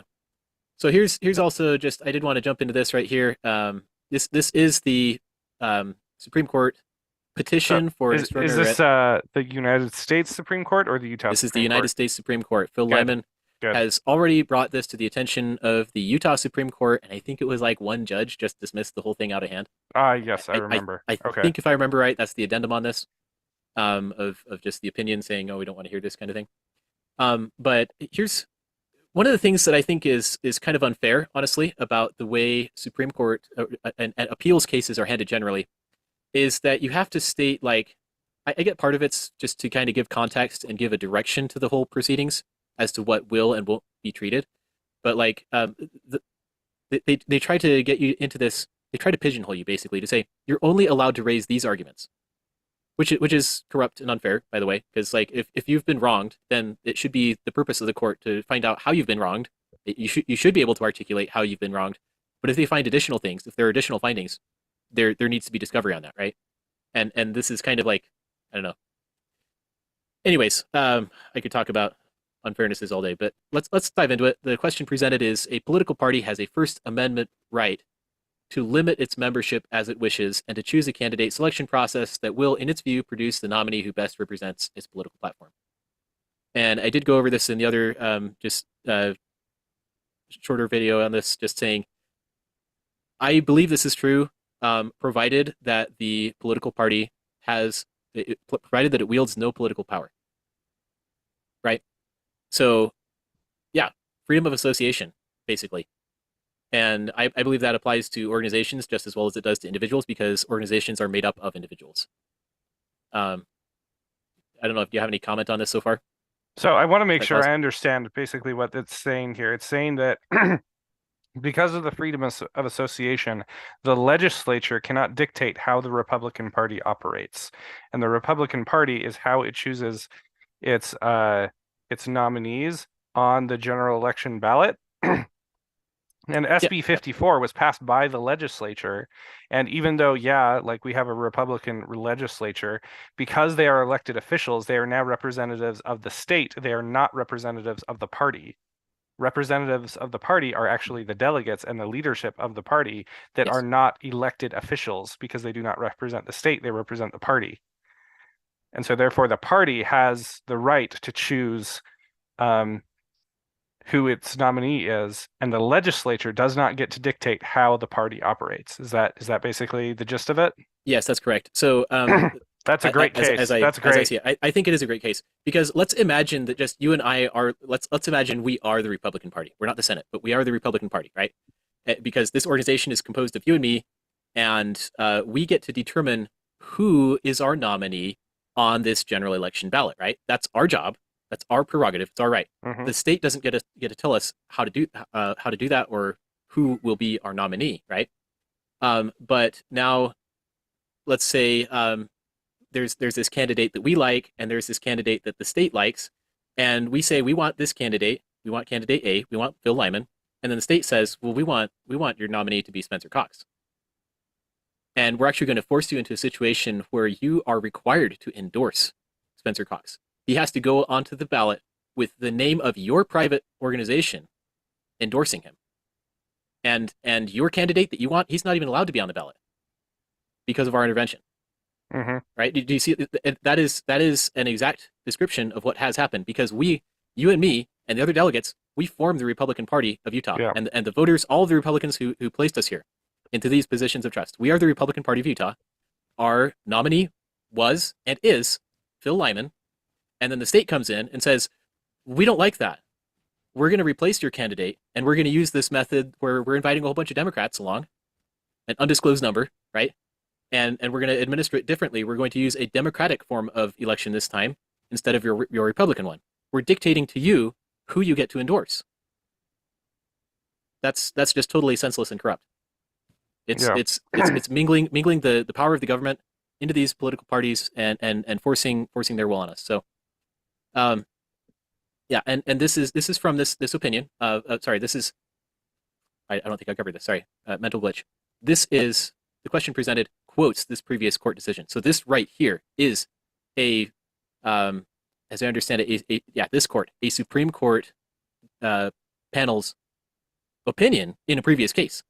So here's also just I did want to jump into this right here. This is the Supreme Court So petition for an is extraordinary this writ. the United States Supreme Court or the Utah This is the Supreme United Court? States Supreme Court. Phil Good. Lyman Good. has already brought this to the attention of the Utah Supreme Court, and I think it was like one judge just dismissed the whole thing out of hand. Yes, I remember. I Okay. think if I remember right, that's the addendum on this, of just the opinion saying, oh, we don't want to hear this kind of thing. But here's one of the things that I think is kind of unfair, honestly, about the way Supreme Court and appeals cases are handled generally, is that you have to state like I get part of it's just to kind of give context and give a direction to the whole proceedings as to what will and won't be treated. But like they try to get you into this. They try to pigeonhole you basically to say you're only allowed to raise these arguments, which is corrupt and unfair, by the way. Because like if you've been wronged, then it should be the purpose of the court to find out how you've been wronged. You should be able to articulate how you've been wronged. But if they find additional things, if there are additional findings, there needs to be discovery on that, right? And this is kind of like I don't know. Anyways, I could talk about unfairnesses all day, but let's dive into it. The question presented is: a political party has a First Amendment right to limit its membership as it wishes and to choose a candidate selection process that will, in its view, produce the nominee who best represents its political platform. And I did go over this in the other shorter video on this, just saying I believe this is true, provided that the political party provided that it wields no political power. Right? So, yeah, freedom of association, basically. And I believe that applies to organizations just as well as it does to individuals, because organizations are made up of individuals. Um, I don't know if you have any comment on this so far. So I want to make That sure clause? I understand basically what it's saying here. It's saying that because of the freedom of association, the legislature cannot dictate how the Republican Party operates. And the Republican Party is how it chooses its nominees on the general election ballot. And Yeah, SB 54 was passed by the legislature. And even though, yeah, like we have a Republican legislature, because they are elected officials, they are now representatives of the state. They are not representatives of the party. Representatives of the party are actually the delegates and the leadership of the party that are yes. not elected officials because they do not represent the state, they represent the party. And so therefore the party has the right to choose who its nominee is, and the legislature does not get to dictate how the party operates. Is that basically the gist of it? Yes, that's correct. So, That's a great case. That's as I great. see it, I think it is a great case, because let's imagine that just you and I are let's imagine we are the Republican Party. We're not the Senate, but we are the Republican Party, right? Because this organization is composed of you and me, and we get to determine who is our nominee on this general election ballot, right? That's our job. That's our prerogative. It's our right. Hmm. The state doesn't get to tell us how to do that, or who will be our nominee, right? But now, let's say there's this candidate that we like, and there's this candidate that the state likes, and we say we want this candidate. We want candidate A. We want Phil Lyman, and then the state says, well, we want your nominee to be Spencer Cox, and we're actually going to force you into a situation where you are required to endorse Spencer Cox. He has to go onto the ballot with the name of your private organization endorsing him, and your candidate that you want, he's not even allowed to be on the ballot because of our intervention. Hmm. Right? Do you see that is an exact description of what has happened, because you and me and the other delegates, we formed the Republican Party of Utah, Yeah. and the voters, all of the Republicans who placed us here into these positions of trust. We are the Republican Party of Utah. Our nominee was and is Phil Lyman, and then the state comes in and says, we don't like that. We're going to replace your candidate, and we're going to use this method where we're inviting a whole bunch of Democrats along, an undisclosed number, right? And we're going to administer it differently. We're going to use a democratic form of election this time instead of your Republican one. We're dictating to you who you get to endorse. That's just totally senseless and corrupt. Yeah. It's mingling the power of the government into these political parties, and forcing their will on us. So, yeah, and this is from this opinion. Sorry, this is, I don't think I covered this. Sorry, mental glitch. This is the question presented quotes this previous court decision. So this right here is a, as I understand it, this court, a Supreme Court panel's opinion in a previous case,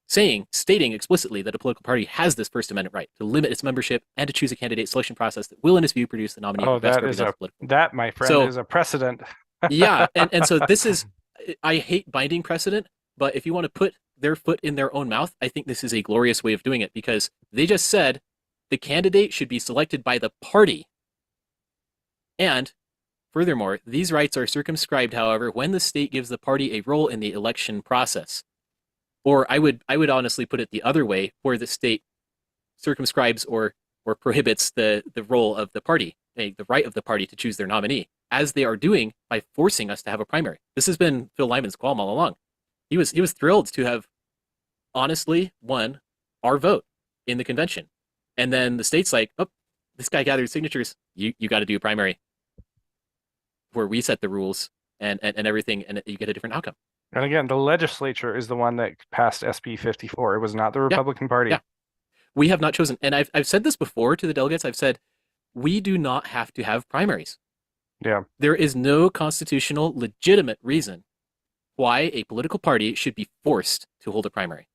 stating explicitly that a political party has this First Amendment right to limit its membership and to choose a candidate selection process that will, in its view, produce the nominee Oh, who best that is represents political. that, my friend, So is a precedent. yeah, and so this is, I hate binding precedent, but if you want to put their foot in their own mouth, I think this is a glorious way of doing it, because they just said the candidate should be selected by the party. And furthermore, these rights are circumscribed, however, when the state gives the party a role in the election process. Or I would honestly put it the other way, where the state circumscribes or prohibits the role of the party, the right of the party to choose their nominee, as they are doing by forcing us to have a primary. This has been Phil Lyman's qualm all along. He was thrilled to have honestly won our vote in the convention, and then the state's like, oh, this guy gathered signatures, you got to do a primary where we set the rules and everything, and you get a different outcome. And again, the legislature is the one that passed SB 54. It was not the Republican Party. Yeah. We have not chosen, and I've said this before to the delegates. I've said, we do not have to have primaries. Yeah. There is no constitutional legitimate reason why a political party should be forced to hold a primary.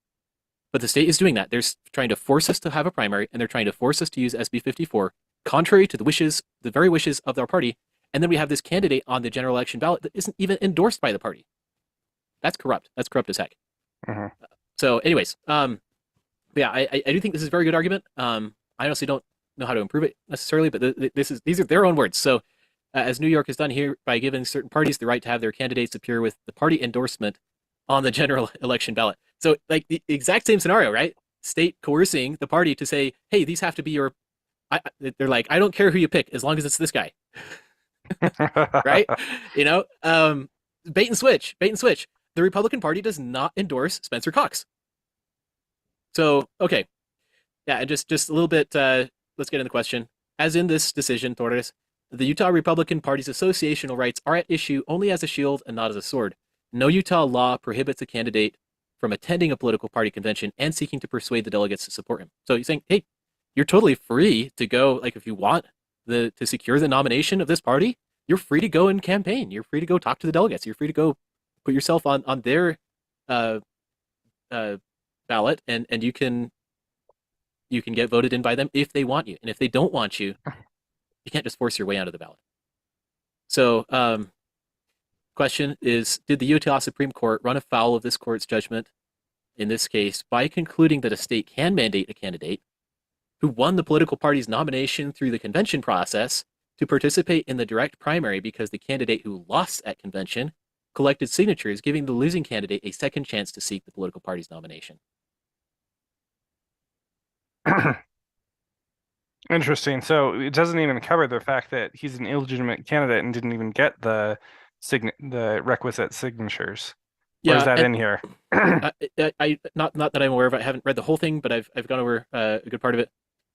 But the state is doing that. They're trying to force us to have a primary, and they're trying to force us to use SB 54, contrary to the very wishes of our party. And then we have this candidate on the general election ballot that isn't even endorsed by the party. That's corrupt. That's corrupt as heck. Mm-hmm. So anyways, yeah, I do think this is a very good argument. I honestly don't know how to improve it necessarily, but these are their own words. So as New York has done here by giving certain parties the right to have their candidates appear with the party endorsement on the general election ballot. So like the exact same scenario, right? State coercing the party to say, hey, these have to be your. They're like, I don't care who you pick as long as it's this guy, right? You know, bait and switch, bait and switch. The Republican Party does not endorse Spencer Cox. So okay, yeah, and just a little bit. Let's get into the question. As in this decision, Torres, the Utah Republican Party's associational rights are at issue only as a shield and not as a sword. No Utah law prohibits a candidate from attending a political party convention and seeking to persuade the delegates to support him. So you're saying, hey, you're totally free to go. Like if you want to secure the nomination of this party, you're free to go and campaign. You're free to go talk to the delegates. You're free to go put yourself on their uh, uh, ballot, and you can get voted in by them if they want you. And if they don't want you, you can't just force your way onto the ballot. So, question is, did the Utah Supreme Court run afoul of this court's judgment in this case by concluding that a state can mandate a candidate who won the political party's nomination through the convention process to participate in the direct primary because the candidate who lost at convention collected signatures, giving the losing candidate a second chance to seek the political party's nomination? Interesting. So it doesn't even cover the fact that he's an illegitimate candidate and didn't even get the requisite signatures. Or is Yeah, that and in here? I not that I'm aware of. I haven't read the whole thing, but I've gone over a good part of it.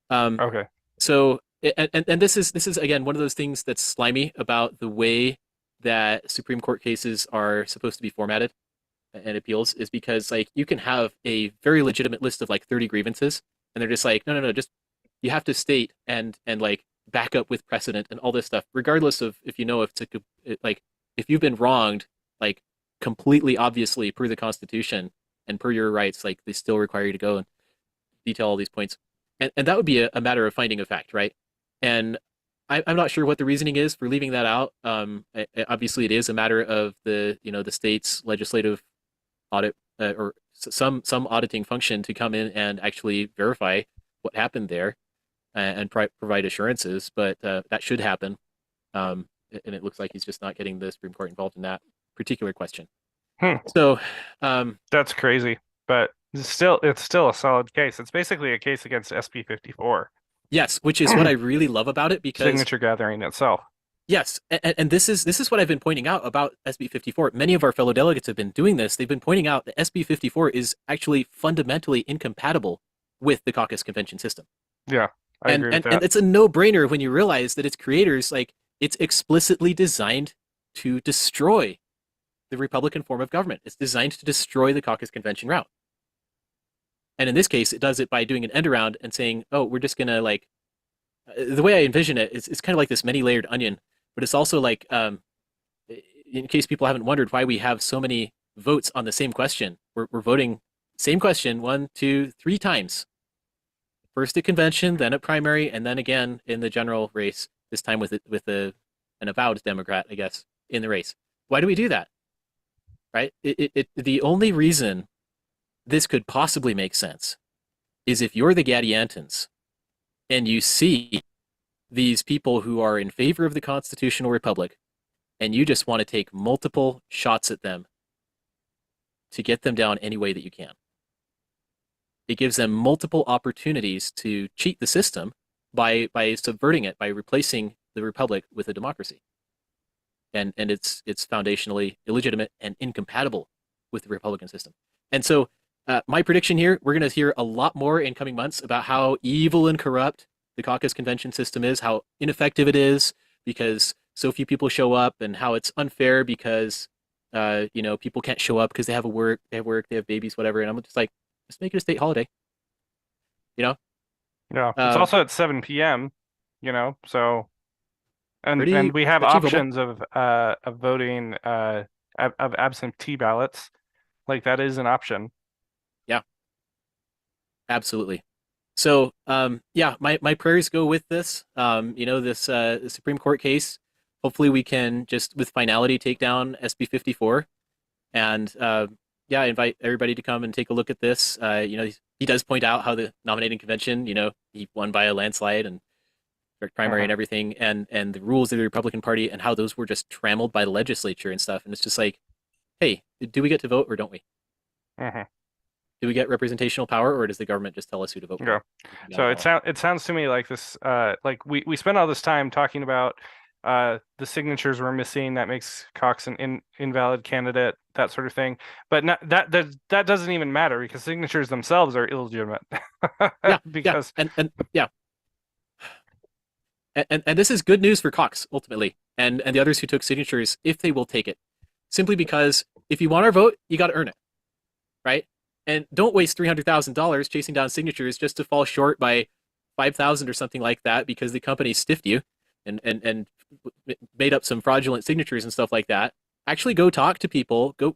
Um, Okay. so and this is again one of those things that's slimy about the way that Supreme Court cases are supposed to be formatted and appeals is because like you can have a very legitimate list of like 30 grievances, and they're just like no, just you have to state and like back up with precedent and all this stuff, regardless of if you know if it's like if you've been wronged, like completely obviously per the Constitution and per your rights, like they still require you to go and detail all these points, and that would be a matter of finding a fact, right? And I'm not sure what the reasoning is for leaving that out. Obviously, it is a matter of the state's legislative audit or some auditing function to come in and actually verify what happened there and provide assurances. But that should happen, and it looks like he's just not getting the Supreme Court involved in that particular question. Hmm. So, That's crazy. But it's still a solid case. It's basically a case against SB 54. yes, which is what I really love about it because Signature gathering itself. yes, and this is what I've been pointing out about SB 54. Many of our fellow delegates have been doing this. They've been pointing out that SB 54 is actually fundamentally incompatible with the caucus convention system. Yeah, I agree with And that. it's a no-brainer when you realize that its creators like it's explicitly designed to destroy the Republican form of government. It's designed to destroy the caucus convention route. And in this case, it does it by doing an end around and saying, "Oh, we're just gonna like." The way I envision it is it's kind of like this many-layered onion, but it's also like, in case people haven't wondered why we have so many votes on the same question, we're voting same question one, two, three times. First at convention, then at primary, and then again in the general race. This time with an avowed Democrat, I guess, in the race. Why do we do that? Right? The only reason this could possibly make sense is if you're the Gadiantans and you see these people who are in favor of the constitutional republic and you just want to take multiple shots at them to get them down any way that you can. It gives them multiple opportunities to cheat the system by subverting it, by replacing the republic with a democracy. And it's foundationally illegitimate and incompatible with the Republican system. And so my prediction here, we're going to hear a lot more in coming months about how evil and corrupt the caucus convention system is, how ineffective it is because so few people show up, and how it's unfair because people can't show up because they have they have babies, whatever. And I'm just like, just make it a state holiday, you know? Yeah, it's Uh, also at 7 p.m., so and Pretty we have achievable. options of voting of absentee ballots. Like that is an option. Yeah, absolutely. So, yeah, my prayers go with this. This the Supreme Court case. Hopefully, we can just with finality take down SB 54, and yeah, I invite everybody to come and take a look at this. He does point out how the nominating convention, he won by a landslide and direct primary Uh-huh. and everything, and the rules of the Republican Party and how those were just trammeled by the legislature and stuff. And it's just like, hey, do we get to vote or don't we? Hmm. Do we get representational power, or does the government just tell us who to vote Yeah. for? So it sounds to me like this like we spent all this time talking about the signatures were missing, that makes Cox an invalid candidate, that sort of thing. But not, that doesn't even matter because signatures themselves are illegitimate. Yeah, yeah, Because and yeah, and this is good news for Cox ultimately, and the others who took signatures if they will take it, simply because if you want our vote, you got to earn it, right? And don't waste $300,000 chasing down signatures just to fall short by 5,000 or something like that because the company stiffed you and made up some fraudulent signatures and stuff like that. Actually, go talk to people, go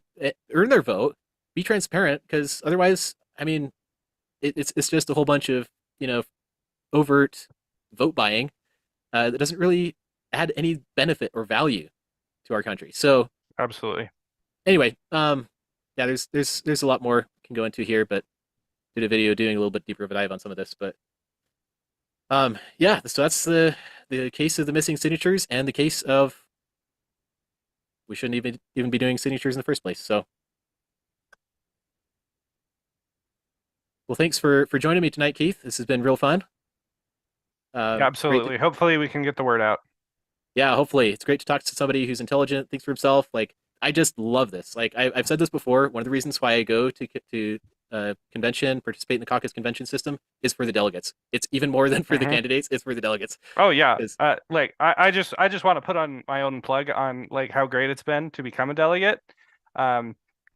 earn their vote, be transparent, because otherwise, I mean, it's just a whole bunch of you know overt vote buying that doesn't really add any benefit or value to our country. So absolutely. anyway, yeah, there's a lot more we can go into here, but did a video doing a little bit deeper of a dive on some of this, but yeah, so that's the case of the missing signatures and the case of we shouldn't even be doing signatures in the first place. So, well, thanks for joining me tonight, Keith. This has been real fun. Yeah, absolutely. Hopefully we can get the word out. Yeah, hopefully it's great to talk to somebody who's intelligent, thinks for himself. Like I just love this. Like I've said this before. One of the reasons why I go to convention, participate in the caucus convention system, is for the delegates. It's even more than for the candidates. It's for the delegates. Oh yeah. Like I just want to put on my own plug on like how great it's been to become a delegate.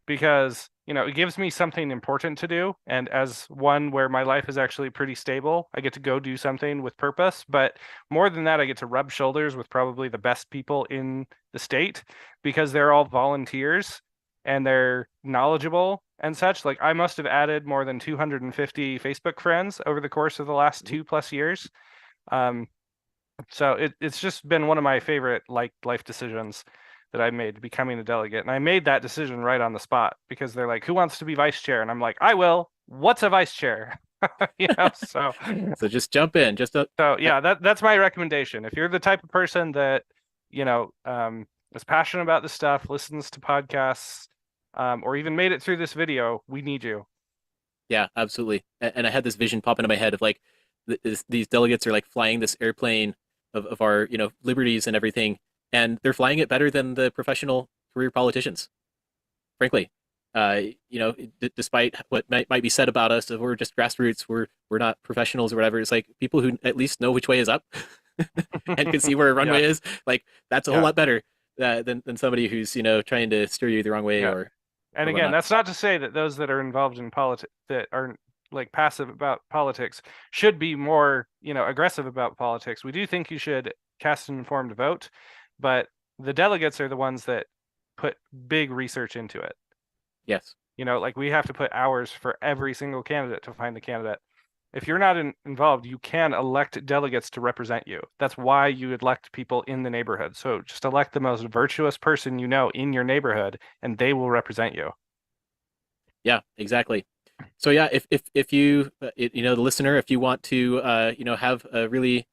Because it gives me something important to do, and as one where my life is actually pretty stable, I get to go do something with purpose. But more than that, I get to rub shoulders with probably the best people in the state because they're all volunteers and they're knowledgeable and such. Like I must have added more than 250 Facebook friends over the course of the last 2+ years. So it's just been one of my favorite life decisions that I made, becoming a delegate. And I made that decision right on the spot because they're like, who wants to be vice chair? And I'm like, I will. What's a vice chair? So so just jump in. So yeah, that's my recommendation. If you're the type of person that, is passionate about this stuff, listens to podcasts, or even made it through this video, we need you. Yeah, absolutely. And I had this vision pop into my head of like these delegates are like flying this airplane of our, liberties and everything. And they're flying it better than the professional career politicians, frankly. Despite what might be said about us, if we're just grassroots, we're not professionals or whatever. It's like people who at least know which way is up and can see where a runway is. Like that's a whole lot better than somebody who's trying to steer you the wrong way or. And again, whatnot. That's not to say that those that are involved in politics that are like passive about politics should be more aggressive about politics. We do think you should cast an informed vote. But the delegates are the ones that put big research into it. Yes. Like we have to put hours for every single candidate to find the candidate. If you're not involved, you can elect delegates to represent you. That's why you elect people in the neighborhood. So just elect the most virtuous person in your neighborhood, and they will represent you. Yeah, exactly. So yeah, if you the listener, if you want to have a really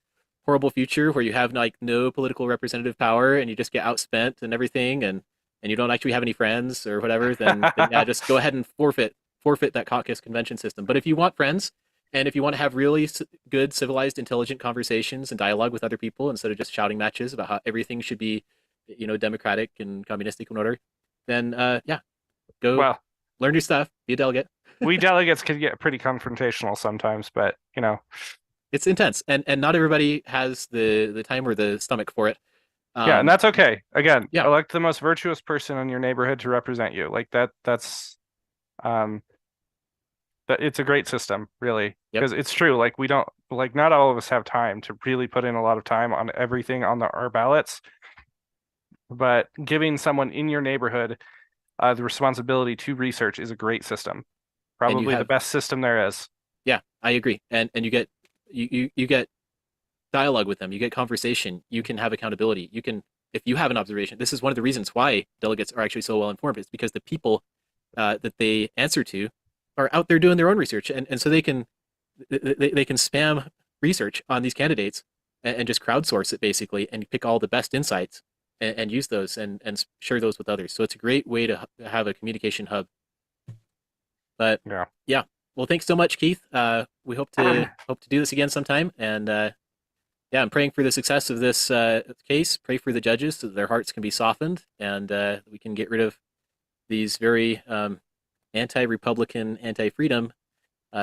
horrible future where you have like no political representative power and you just get outspent and everything and you don't actually have any friends or whatever, then yeah, just go ahead and forfeit that caucus convention system. But if you want friends and if you want to have really good, civilized, intelligent conversations and dialogue with other people instead of just shouting matches about how everything should be, democratic and communistic in order, then yeah, go learn your stuff, be a delegate. We delegates can get pretty confrontational sometimes, but it's intense, and not everybody has the time or the stomach for it. Yeah, and that's okay. Again, elect the most virtuous person in your neighborhood to represent you. Like that's it's a great system, really, because it's true. Like we don't not all of us have time to really put in a lot of time on everything on our ballots, but giving someone in your neighborhood the responsibility to research is a great system. Probably the best system there is. Yeah, I agree, and you get. You get dialogue with them, you get conversation, you can have accountability, you can, if you have an observation, this is one of the reasons why delegates are actually so well informed, is because the people that they answer to are out there doing their own research, and so they can spam research on these candidates and just crowdsource it basically and pick all the best insights and use those and share those with others. So it's a great way to have a communication hub. But Yeah. yeah, well, thanks so much, Keith. We hope to do this again sometime. And yeah, I'm praying for the success of this case. Pray for the judges so that their hearts can be softened and we can get rid of these very anti-Republican, anti-freedom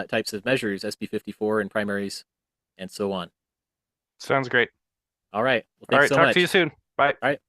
types of measures, SB 54 and primaries, and so on. Sounds great. All right. Well, All thanks right. so Talk to you much. soon. Bye. All right.